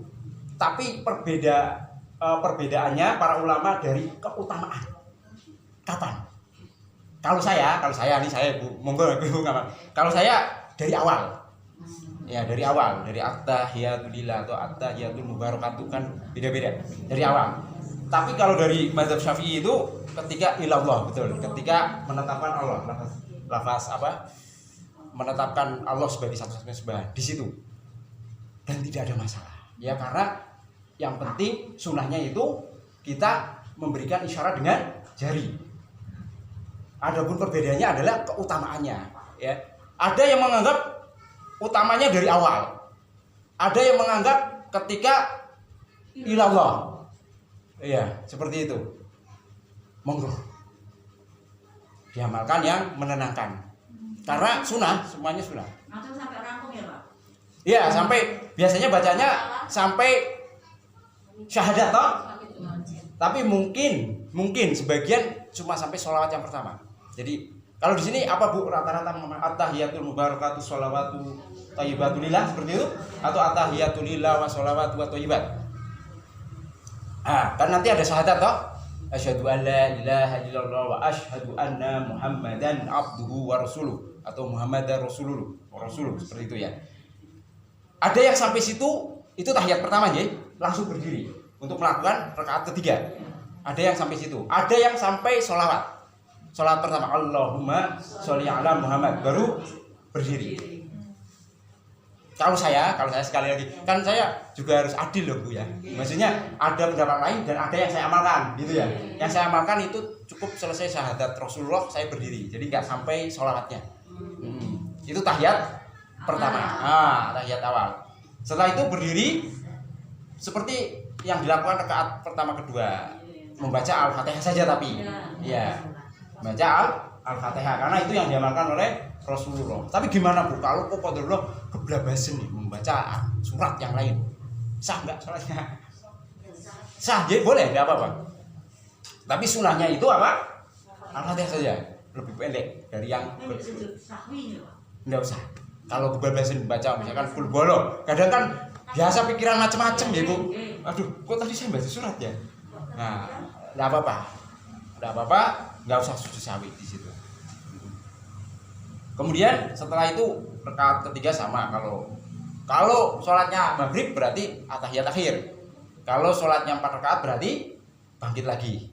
Tapi perbedaannya para ulama dari keutamaan. Kapan? Kalau saya nih, saya Bu, monggo Bu. Kalau saya dari awal. Ya, dari awal, dari at-tahiyatul lillah atau at-tahiyatul mubarakatuh kan beda-beda dari awal. Tapi kalau dari mazhab Syafi'i itu ketika ilallah, betul, ketika menetapkan Allah, lafaz apa? Menetapkan Allah sebagai satu-satunya sembahan di situ. Dan tidak ada masalah. Ya, karena yang penting sunnahnya itu kita memberikan isyarat dengan jari. Adapun perbedaannya adalah keutamaannya, ya. Ada yang menganggap utamanya dari awal. Ada yang menganggap ketika ilallah. Iya, seperti itu. Monggo. Diamalkan yang menenangkan. Karena sunnah, semuanya sunnah. Langsung sampai rampung ya, Pak? Iya, sampai biasanya bacanya sampai syahadat toh. Tapi mungkin sebagian cuma sampai sholawat yang pertama. Jadi kalau di sini apa, Bu, rata-rata at-tahiyatul mubarakatuh sholawatu thayyibatu lillah seperti itu atau at-tahiyatul lillah wa sholawatu wa thayyibat? Kan nanti ada syahadat toh. Asyhadu an la ilaha illallah wa asyhadu anna Muhammadan abduhu wa rasuluh atau Muhammadar rasuluh seperti itu ya. Ada yang sampai situ itu tahiyat pertama ya, langsung berdiri untuk melakukan rakaat ketiga. Ada yang sampai situ. Ada yang sampai sholawat pertama, Allahumma sholli ala Muhammad, baru berdiri. Kalau saya sekali lagi, kan saya juga harus adil loh, Bu ya. Maksudnya ada pendapat lain dan ada yang saya amalkan, gitu ya. Yang saya amalkan itu cukup selesai syahadat Rasulullah saya berdiri, jadi nggak sampai sholawatnya. Itu tahiyat pertama, tahiyat awal. Setelah itu berdiri seperti yang dilakukan rakaat pertama kedua, membaca Al-Fatihah saja tapi, ya. Baca Al-Fatihah karena itu yang diamalkan oleh Rasulullah. Tapi gimana, Bu, kalau qadarullah keblabasan nih membaca surat yang lain? Sah enggak sholatnya? Sah, jadi boleh, enggak apa-apa. Tapi sunahnya itu apa? Al-Fatihah saja, lebih pendek dari yang enggak usah. Kalau keblabasan baca misalkan full bolong, kadang kan biasa pikiran macam-macam ya, Bu. Aduh, kok tadi saya baca surat ya? Nah, enggak apa-apa. Nggak usah sujud sahwi di situ. Kemudian setelah itu rakaat ketiga sama. Kalau sholatnya maghrib berarti at-tahiyat akhir. Kalau sholatnya 4 rakaat berarti bangkit lagi.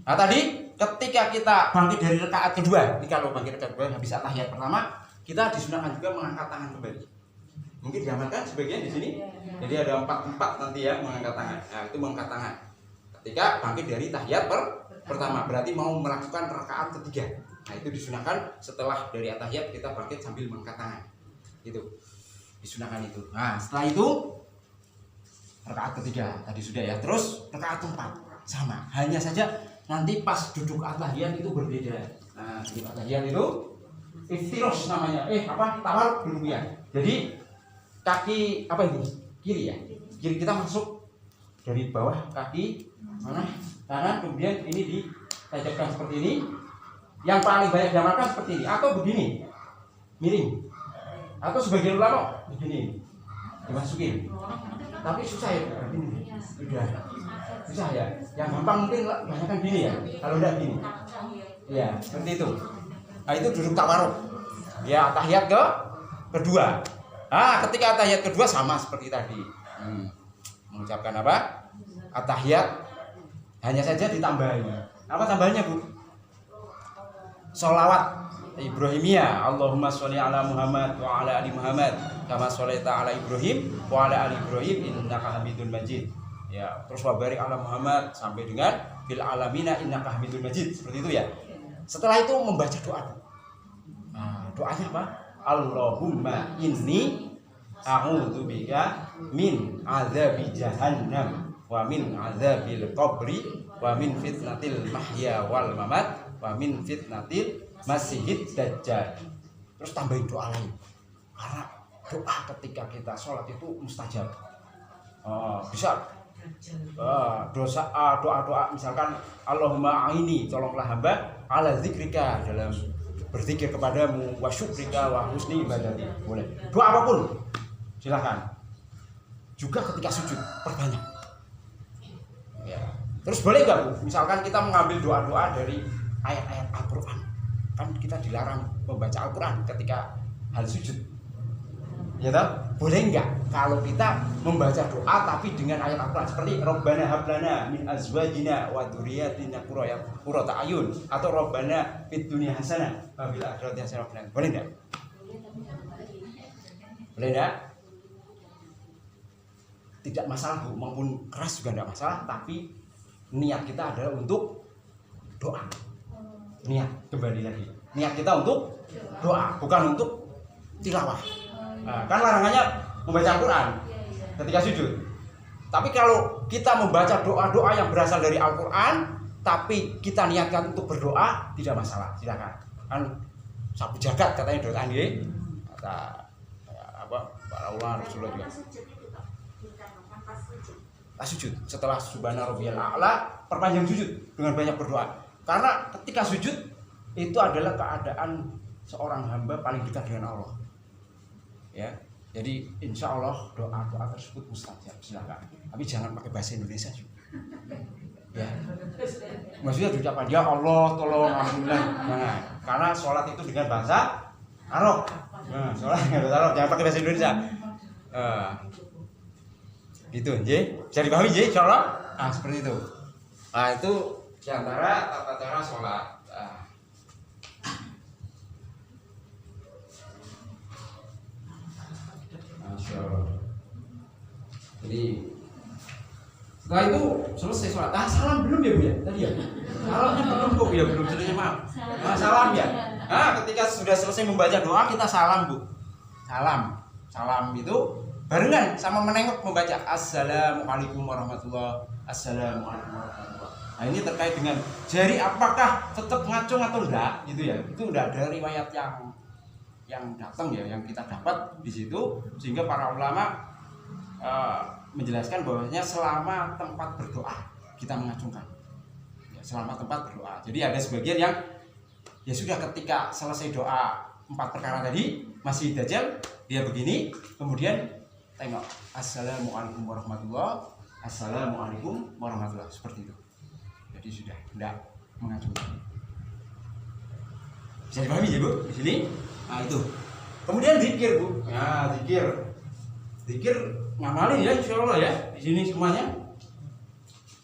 Nah tadi ketika kita bangkit dari rakaat kedua, ini kalau bangkit rakaat kedua habis at-tahiyat pertama, kita disunahkan juga mengangkat tangan kembali. Mungkin diamalkan sebagian di sini. Jadi ada 4 nanti ya mengangkat tangan. Nah itu mengangkat tangan. Ketika bangkit dari tahiyat pertama berarti mau melakukan rakaat ketiga. Nah itu disunahkan setelah dari at-tahiyat kita bangkit sambil mengangkat tangan. Itu disunahkan itu. Nah setelah itu rakaat ketiga tadi sudah ya. Terus rakaat keempat sama. Hanya saja nanti pas duduk at-tahiyat itu berbeda. Nah duduk at-tahiyat itu iftirosh namanya. Tawar dulu ya. Jadi kaki apa ini? Kiri ya. Kiri kita masuk dari bawah kaki mana? Kanan, kemudian ini ditajamkan seperti ini, Yang paling banyak diamalkan seperti ini atau begini, miring. Atau sebagian ulama begini, dimasukin. Tapi susah ya, begini. Sudah susah ya. Yang gampang mungkin banyak kan gini ya. Kalau udah gini, ya seperti itu. Nah itu duduk tawaruk. Ya tahiyat kedua. Ketika tahiyat kedua sama seperti tadi. Mengucapkan apa? At-tahiyat hanya saja ditambahi. Apa tambahnya, Bu? Sholawat Ibrahimiyah. Allahumma sholli ala Muhammad wa ala ali Muhammad kama sholaita ala Ibrahim wa ala ali Ibrahim innaka Hamidun Majid. Ya, terus wa barik ala Muhammad sampai dengan fil alamina innaka Hamidun Majid. Seperti itu ya. Setelah itu membaca doa. Doanya apa? Allahumma inni a'udzubika min azabi jahannam wa min azabil qabri wa min fitnatil mahya wal mamat wa min fitnatil masihid dajjal. Terus tambahin doa lain. Karena doa ketika kita sholat itu mustajab. Bisa doa misalkan Allahumma aini, tolonglah hamba ala zikrika, dalam berzikir kepadamu, wa syukrika wa husni ibadati. Boleh. Doa apapun silakan. Juga ketika sujud perbanyak. Ya. Terus boleh nggak, Bu? Misalkan kita mengambil doa-doa dari ayat-ayat Al-Quran. Kan kita dilarang membaca Al-Quran ketika hal sujud. Ya toh? Boleh nggak kalau kita membaca doa tapi dengan ayat Al-Quran seperti Rabbana hablana min azwajina wa dzurriyyatina qurrata a'yun atau Rabbana fid dunya hasanah wa fil akhirati hasanah. Boleh nggak? Boleh nggak? Tidak masalah, Bu, maupun keras juga tidak masalah, tapi niat kita adalah untuk doa. Niat, kembali lagi. Niat kita untuk doa, bukan untuk tilawah. Kan larangannya membaca Al-Quran ketika sujud. Tapi kalau kita membaca doa-doa yang berasal dari Al-Quran, tapi kita niatkan untuk berdoa, tidak masalah, silakan. Kan sapu jagat katanya doa nggih. Kata para ulama Rasulullah juga. Sujud setelah subhana rabbiyal a'la, perpanjang sujud dengan banyak berdoa. Karena ketika sujud itu adalah keadaan seorang hamba paling dekat dengan Allah. Ya, jadi insya Allah doa-doa tersebut mustajab, silakan. Tapi jangan pakai bahasa Indonesia juga. Ya, maksudnya diucapkan ya Allah tolong alhamdulillah. Nah, karena sholat itu dengan bahasa Arab. Sholat dengan bahasa Arab, jangan pakai bahasa Indonesia. Gitu, bisa dipahami, insyaallah. Seperti itu. Itu diantara tata cara sholat. Jadi setelah itu selesai sholat. Salam belum ya, Bu ya? Tadi ya? Salamnya belum kok ya, belum selesai, maaf. Salam ya. Ketika sudah selesai membaca doa kita salam, Bu. Salam itu barengan sama menengok membaca Assalamualaikum warahmatullahi wabarakatuh. Assalamualaikum warahmatullahi wabarakatuh. Nah, ini terkait dengan jari apakah tetap ngacung atau enggak gitu ya. Itu udah ada riwayat yang datang ya, yang kita dapat di situ, sehingga para ulama menjelaskan bahwasanya selama tempat berdoa kita mengacungkan. Ya, selama tempat berdoa. Jadi ada sebagian yang ya sudah ketika selesai doa 4 perkara tadi masih dajjal, dia begini, kemudian tengok Assalamualaikum warahmatullahi wabarakatuh. Assalamualaikum warahmatullahi wabarakatuh. Seperti itu. Jadi sudah tidak mengacungkan. Bisa dipahami ya, Bu? Di sini. Itu. Kemudian zikir, Bu. Nah, zikir ngamalin ya, insyaallah ya. Di sini semuanya.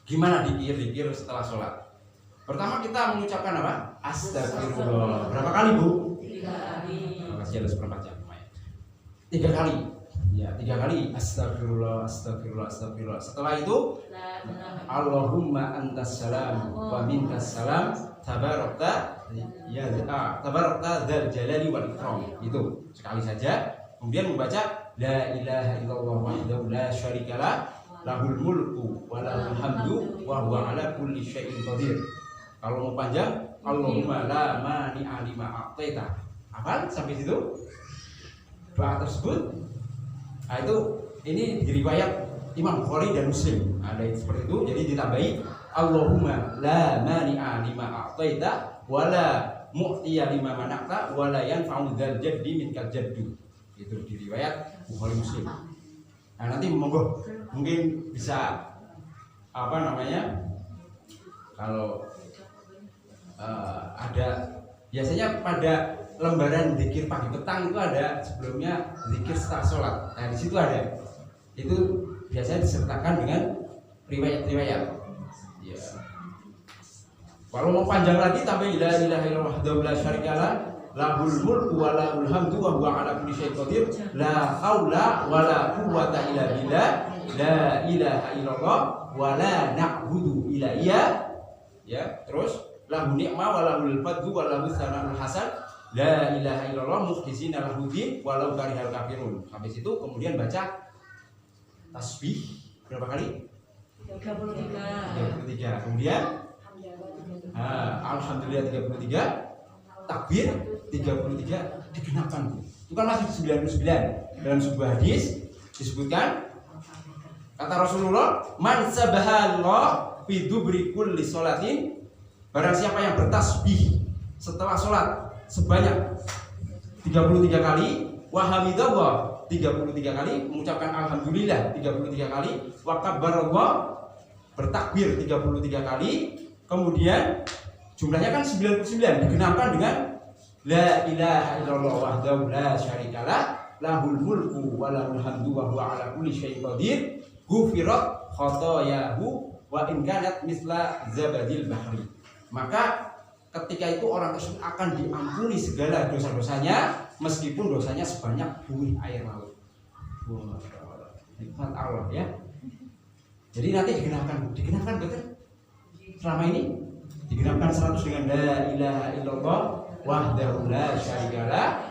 Gimana zikir setelah sholat? Pertama kita mengucapkan apa? Astagfirullah. Berapa kali, Bu? 3 kali. Masih ada 1/4 jam lumayan. 3 kali. Ya, 3 kali. Astagfirullah. Setelah itu Allahumma antas salam wa minkas salam tabarakta dzal jalali wal ikram. Itu sekali saja. Kemudian membaca la ilaha illallah wahdahu la syarikalah lahul mulku wa lahul hamdu wa huwa ala kulli syai'in qadir. Kalau mau panjang Allahumma la mani'a lima a'taita. Hafal sampai situ? Doa tersebut. Itu ini diriwayat Imam Bukhari dan Muslim. Ada seperti itu. Jadi ditambahi Allahumma la mani'a lima a'taita wa la mu'tiya lima manakta walayan fa'udzal jaddi minkal jaddu. Itu di riwayat Bukhari Muslim. Nah nanti monggo mungkin bisa apa namanya kalau ada biasanya pada lembaran zikir pagi petang itu ada sebelumnya zikir setelah sholat. Nah di situ ada itu biasanya disertakan dengan riwayat-riwayat. Ya. Kalau mau panjang lagi tambah la ilaha illallah wahdahu la syarikalah lahul mulku wa lahul hamdu wa huwa ala kulli syai'in qadir la haula wa la quwwata illa billah la ilaha illallah wa la na'budu illa iya. Ya, terus lahu ni'ma wa lahul fadlu wa lahu tsana'ul hasan la ilaha illallah mukhlishina lahu din walau karihal kafirun. Sampai situ kemudian baca tasbih berapa kali? 33. Kemudian alhamdulillah 33, takbir 33 digenapkan. Itu kan masih 99. Dalam sebuah hadis disebutkan kata Rasulullah, "Man sabahallah fi dubri kulli sholatin." Barang siapa yang bertasbih setelah sholat sebanyak 33 kali, wa hamidallah 33 kali, mengucapkan alhamdulillah 33 kali, wa kabbarallah bertakbir 33 kali, kemudian jumlahnya kan 99 digenapkan dengan la ilaha illallah wahdahu la syarikalah lahul mulku wa lahul hamdu wa huwa ala kulli syai'in qadir ghufirat khotoyahu wa in kanat misla zabadil bahri. Maka ketika itu orang tersebut akan diampuni segala dosa-dosanya meskipun dosanya sebanyak buih air laut. Nikmat Allah ya. Jadi nanti digenapkan betul. Selama ini digenapkan 100 dengan la ilaha illallah wahdahu la syarikalah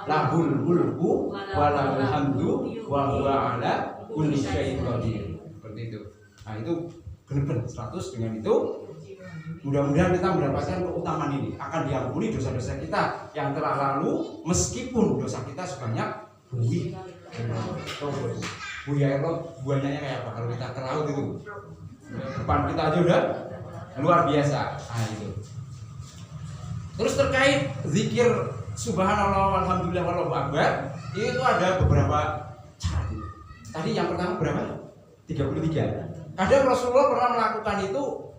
lahul mulku wa lahul hamdu wa huwa ala kulli syai'in qadir. Seperti itu. Nah, itu benar-benar 100 dengan itu. Mudah-mudahan kita mendapatkan keutamaan ini, akan diampuni dosa-dosa kita yang telah lalu meskipun dosa kita sebanyak buih air laut. Buahnya kayak apa kalau kita ke laut itu? Depan kita aja udah luar biasa. Nah itu. Terus terkait zikir subhanallah walhamdulillah wallahu akbar, itu ada beberapa cara. Tadi yang pertama berapa? 33. Kadang Rasulullah pernah melakukan itu,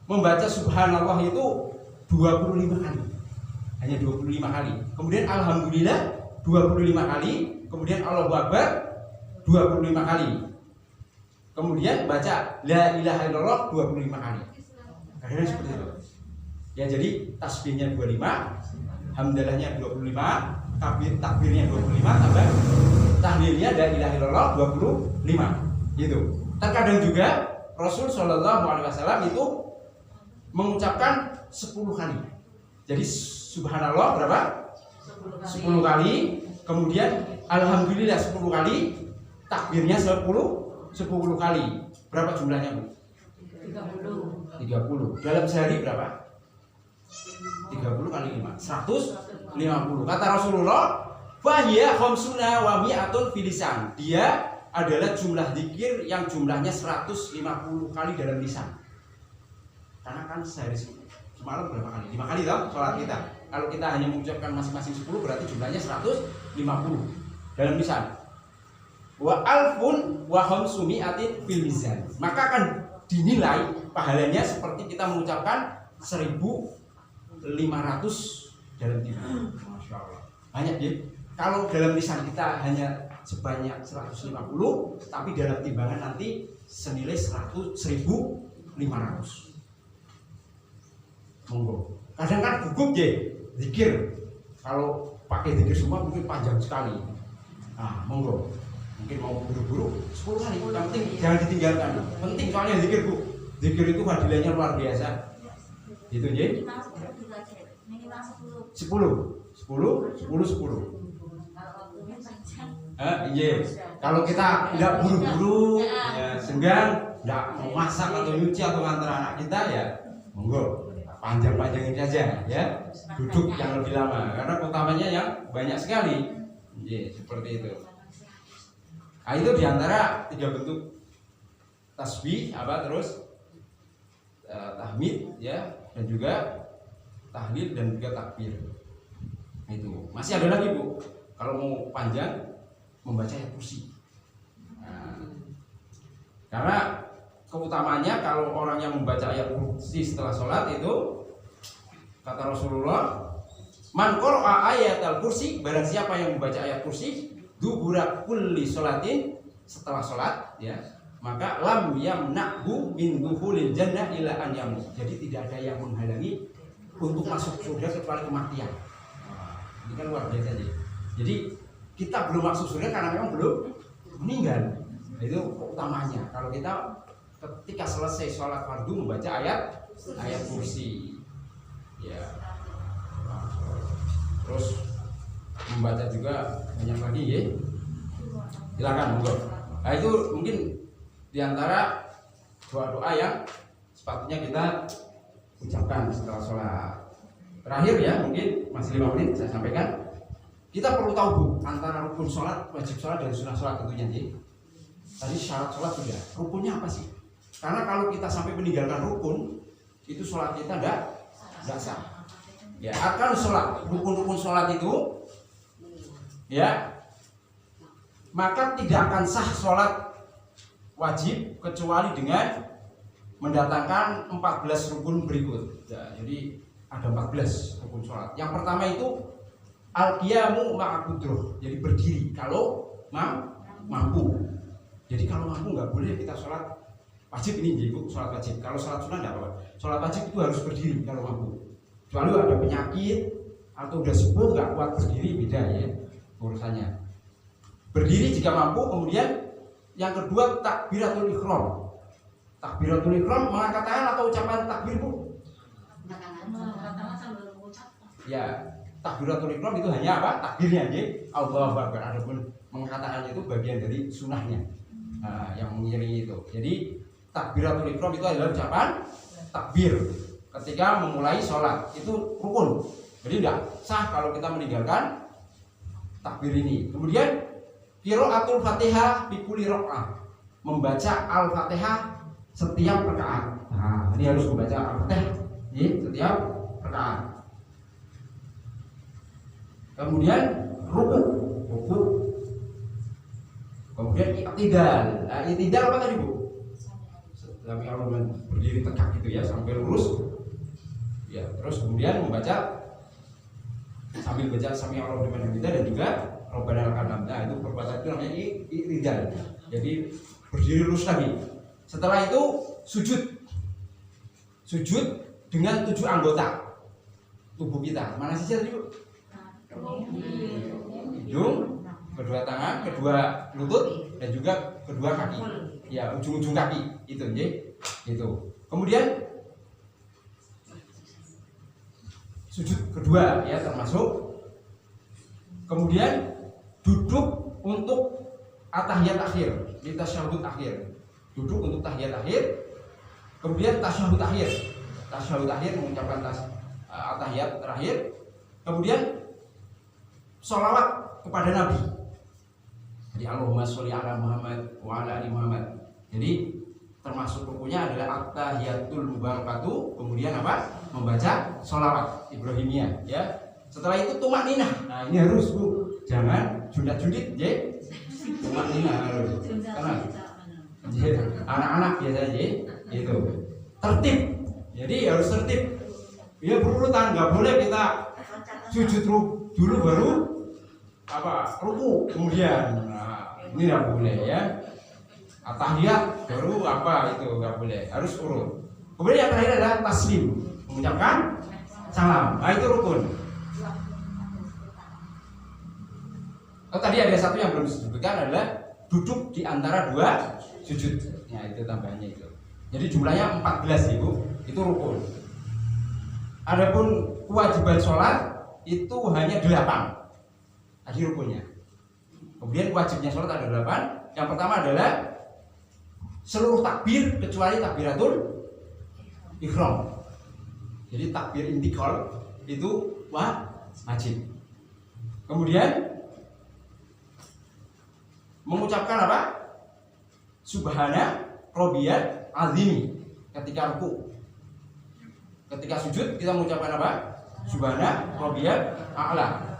membaca subhanallah itu 25 kali. Hanya 25 kali. Kemudian alhamdulillah 25 kali, kemudian Allahu akbar 25 kali. Kemudian baca la ilaha illallah 25 kali. Kadang seperti itu. Ya jadi tasbihnya 25, hamdalahnya 25, takbirnya 25, tambah tahlilnya la ilaha illallah 25. Gitu. Terkadang juga Rasul Shallallahu Alaihi Wasallam itu mengucapkan 10 kali. Jadi subhanallah berapa? 10 kali. Kemudian alhamdulillah 10 kali. Takbirnya 10 kali. Berapa jumlahnya, Bu? 30. Dalam sehari berapa? 30 kali 5. 150. Kata Rasulullah, "Fahiya khamsuna wa mi'atun fil lisan." Dia adalah jumlah zikir yang jumlahnya 150 kali dalam lisan. Karena kan sehari semalam berapa kali? 5 kali toh sholat kita. Kalau kita hanya mengucapkan masing-masing 10 berarti jumlahnya 150 dalam lisan. Wa alfun wa khamsumi'atin fil mizan. Maka akan dinilai pahalanya seperti kita mengucapkan 1500 dalam timbangan. Masya Allah. Banyak ya. Kalau dalam lisan kita hanya sebanyak 150, tapi dalam timbangan nanti senilai 1500. Monggo. Kadang kan gugup ya zikir. Kalau pakai zikir semua mungkin panjang sekali. Nah, monggo. Mungkin mau buru-buru 10 kali. Yang penting jangan ditinggalkan. Penting soalnya zikir, Bu. Zikir itu fadilahnya luar biasa. Gitu ya. Minimal 10. 10. Iya. Kalau kita tidak buru-buru, ya senggang, tidak mau masak atau nyuci atau ngantar anak kita ya, monggo. Panjang-panjangin saja ya, duduk yang lebih lama karena utamanya yang banyak sekali. Seperti itu. Nah, itu diantara 3 bentuk tasbih terus tahmid ya, dan juga tahlil dan juga takbir. Itu masih ada lagi Bu, kalau mau panjang membaca ayat kursi. Nah, karena keutamanya kalau orang yang membaca ayat kursi setelah sholat itu kata Rasulullah, man qara'a ayatal kursi, barang siapa yang membaca ayat kursi dubura kulli sholatin, setelah sholat ya, maka lam yamna'hu min dukhulil jannah ila an yamut. Jadi tidak ada yang menghalangi untuk masuk surga kecuali kematian. Ini kan luar biasa aja. Jadi kita belum masuk surga karena memang belum meninggal. Itu keutamanya. Kalau kita ketika selesai sholat fardu membaca ayat kursi, ya. Terus membaca juga banyak lagi ya. Silakan monggo. Nah itu mungkin diantara doa-doa yang sepatutnya kita ucapkan setelah sholat. Terakhir ya, mungkin masih 5 menit saya sampaikan. Kita perlu tahu Bu, antara rukun sholat, wajib sholat dan sunnah sholat tentunya nih. Tadi syarat sholat sudah, rukunnya apa sih? Karena kalau kita sampai meninggalkan rukun, itu sholat kita tidak sah. Ya, akan sholat, rukun-rukun sholat itu, ya, maka tidak akan sah sholat wajib kecuali dengan mendatangkan 14 rukun berikut. Ya, jadi ada 14 rukun sholat. Yang pertama itu al-qiyamu ma'aqudroh, jadi berdiri kalau mampu. Jadi kalau mampu nggak boleh kita sholat wajib ini jadi sholat wajib. Kalau sholat sunnah nggak apa-apa. Sholat wajib itu harus berdiri kalau mampu. Kecuali ada penyakit atau udah sepuh nggak kuat berdiri, beda ya urusannya. Berdiri jika mampu. Kemudian yang kedua takbiratul ihram. Takbiratul ihram mengangkat tangan atau ucapan takbir Bu? Ya, takbiratul ihram itu hanya apa? Takbirnya aja. Allahu Akbar. Adapun mengangkat tangannya itu bagian dari sunnahnya. Nah, yang mengiringi itu. Jadi takbiratul ihram itu adalah ucapan takbir ketika memulai sholat, itu rukun. Jadi tidak sah kalau kita meninggalkan takbir ini. Kemudian qiraatul Fatihah fi kulli rakaat, membaca Al-Fatihah setiap rakaat. Nah, ini harus membaca Al-Fatihah setiap rakaat. Kemudian ruku. Kemudian i'tidal. Nah, i'tidal apa tadi Bu? Sampai kalau berdiri tegak gitu ya, sampai lurus. Ya, terus kemudian membaca sambil baca sami Allahu liman hamidah dan juga Rabbana lakal hamd. Nah, itu perbuatan itu namanya i'tidal. Jadi berdiri lurus lagi. Setelah itu sujud. Sujud dengan 7 anggota tubuh kita. Mana saja tadi Bu? Hidung, kedua tangan, kedua lutut dan juga kedua kaki. Ya, ujung-ujung kaki itu, itu. Kemudian sujud kedua ya termasuk. Kemudian duduk untuk at-tahiyat akhir, di tasyahud akhir. Duduk untuk tahiyat akhir. Kemudian tasyahud akhir. Tasyahud akhir mengucapkan at-tahiyat terakhir. Kemudian sholawat kepada Nabi. Jadi Allahumma sholli ala Muhammad wa ala ali Muhammad. Jadi termasuk rukunnya adalah at-tahiyatul mubarakatuh. Kemudian apa? Membaca sholawat Ibrahimiyah ya. Setelah itu tumakninah. Nah, ini harus Bu. Jangan jundat-jundit, ya. Tumakninah harus. Tenang. Anak-anak biasanya itu. Tertib. Jadi harus tertib. Ya berurutan, nggak boleh kita sujud dulu baru apa ruku kemudian. Nah, ini nggak boleh ya. At-tahiyat baru apa itu nggak boleh, harus urut. Kemudian yang terakhir adalah taslim, mengucapkan salam. Nah, itu rukun. Oh, tadi ada satu yang belum disebutkan adalah duduk di antara 2 sujud. Nah, itu tambahannya itu. Jadi jumlahnya 14 Ibu, itu rukun. Adapun kewajiban sholat itu hanya 8. Tadi rukunnya. Kemudian wajibnya sholat ada 8. Yang pertama adalah seluruh takbir kecuali takbiratul ihram. Jadi takbir intikal itu wajib. Kemudian mengucapkan apa? Subhana Rabbiyal Azim ketika ruku. Ketika sujud kita mengucapkan apa? subhana rabbiyal a'la.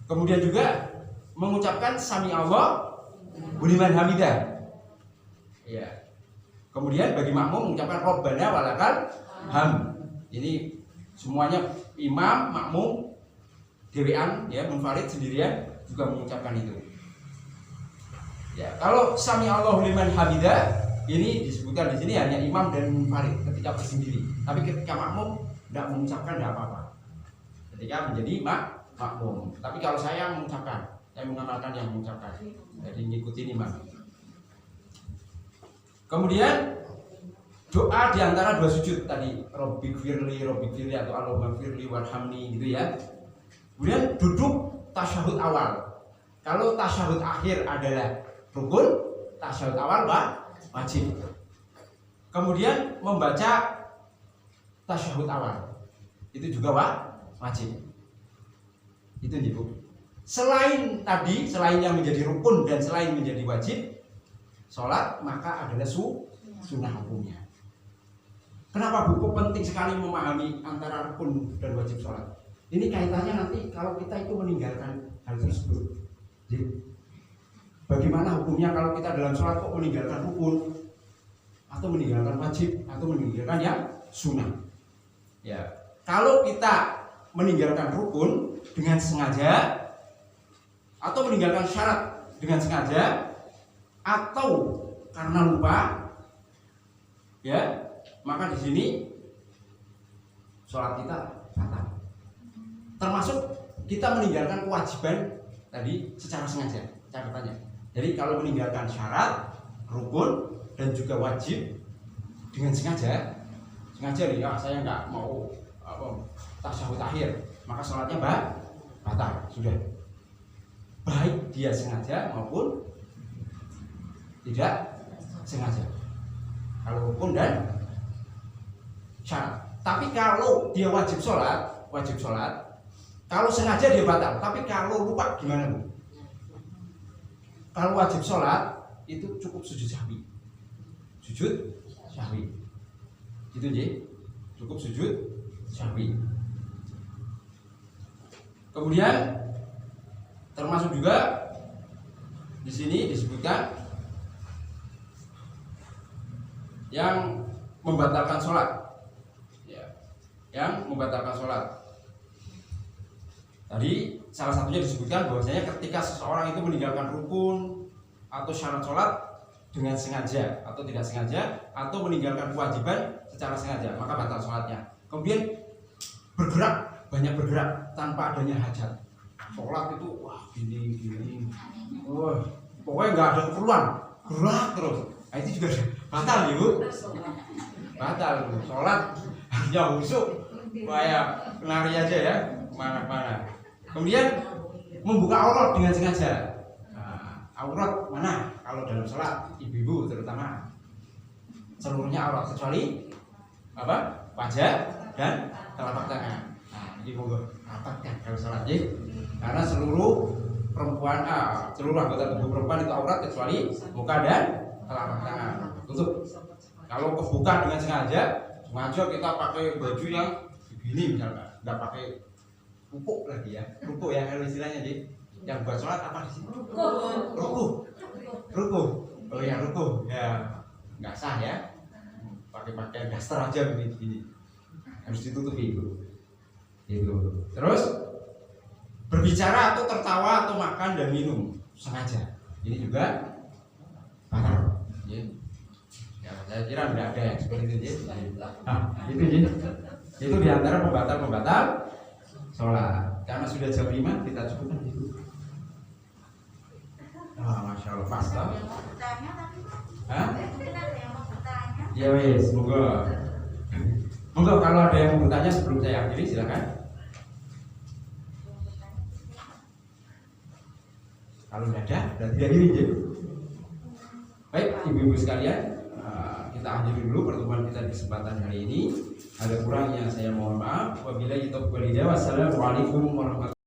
Kemudian juga mengucapkan sami Allah liman hamidah. Ya. Kemudian bagi makmum mengucapkan rabbana walakal ham. Ini semuanya imam, makmum, dewean, ya, munfarid sendirian juga mengucapkan itu. Ya, kalau sami Allah liman hamidah ini disebutkan di sini hanya imam dan munfarid ketika bersendiri. Tapi ketika makmum tidak mengucapkan tidak apa-apa. Ketika menjadi makmum. Tapi kalau saya mengucapkan, saya mengamalkan yang mengucapkan. Jadi ngikutin imam. Kemudian doa di antara dua sujud tadi, Robbighfirli atau Allahumma firli warhamni gitu ya. Kemudian duduk tasyahud awal. Kalau tasyahud akhir adalah rukun, tasyahud awal wajib. Kemudian membaca tasyahud awal itu juga wajib. Itu nih Bu. Selain yang menjadi rukun dan selain menjadi wajib sholat, maka adalah sunnah hukumnya. Kenapa Bu? Kok penting sekali memahami antara rukun dan wajib sholat? Ini kaitannya nanti kalau kita itu meninggalkan hal tersebut. Jadi, bagaimana hukumnya kalau kita dalam sholat kok meninggalkan rukun, atau meninggalkan wajib, atau meninggalkan yang sunnah? Ya, kalau kita meninggalkan rukun dengan sengaja, atau meninggalkan syarat dengan sengaja, atau karena lupa, ya, maka di sini sholat kita batal. Termasuk kita meninggalkan kewajiban tadi secara sengaja. Catatannya. Jadi kalau meninggalkan syarat, rukun dan juga wajib dengan sengaja nih, ya saya nggak mau tasyahud akhir, maka sholatnya batal sudah. Baik dia sengaja maupun tidak sengaja. Kalau rukun dan syarat. Tapi kalau dia wajib sholat, kalau sengaja dia batal. Tapi kalau lupa gimana Bu? Kalau wajib sholat itu cukup sujud sahwi. Gitu Ji. Cukup sujud sahwi. Kemudian termasuk juga di sini disebutkan yang membatalkan sholat. Yang membatalkan sholat. Tadi salah satunya disebutkan bahwasanya ketika seseorang itu meninggalkan rukun atau syarat sholat dengan sengaja atau tidak sengaja, atau meninggalkan kewajiban secara sengaja, maka batal sholatnya. Kemudian banyak bergerak tanpa adanya hajat. Sholat itu gini, pokoknya nggak ada keperluan, gerak terus. Nah, itu juga batal ya Bu. Batal sholat hanya husuk, kayak lari aja ya, mana. Kemudian membuka aurat dengan sengaja. Aurat mana? Kalau dalam sholat, ibu-ibu terutama seluruhnya aurat kecuali wajah dan telapak tangan. Ini monggo rapatkan kalau sholat ya. Karena seluruh anggota tubuh perempuan itu aurat kecuali muka dan telapak tangan. Untuk kalau kebuka dengan sengaja kita pakai baju yang begini misalkan, nggak pakai rukuk lagi ya, rukuk ya kalau istilahnya Ji. Yang buat sholat apa di sini? Rukuk. Oh ya rukuk ya, nggak sah ya. Pakai daster aja begini, harus ditutupi itu. Terus berbicara atau tertawa atau makan dan minum sengaja, ini juga batal. Ya, saya kira tidak ada yang seperti itu. Itu diantara pembatal sholat. Karena sudah jam 5 kita cukupkan itu. Masya Allah pas toh. Ya wes, monggo kalau ada yang mau bertanya sebelum saya akhiri silakan. Kalau tidak ada, berarti akhiri ya. Baik, ibu-ibu sekalian, kita akhiri dulu pertemuan kita di kesempatan hari ini. Ada kurangnya saya mohon maaf. Wabillahi taufiq wal hidayah. Wassalamualaikum warahmatullahi wabarakatuh.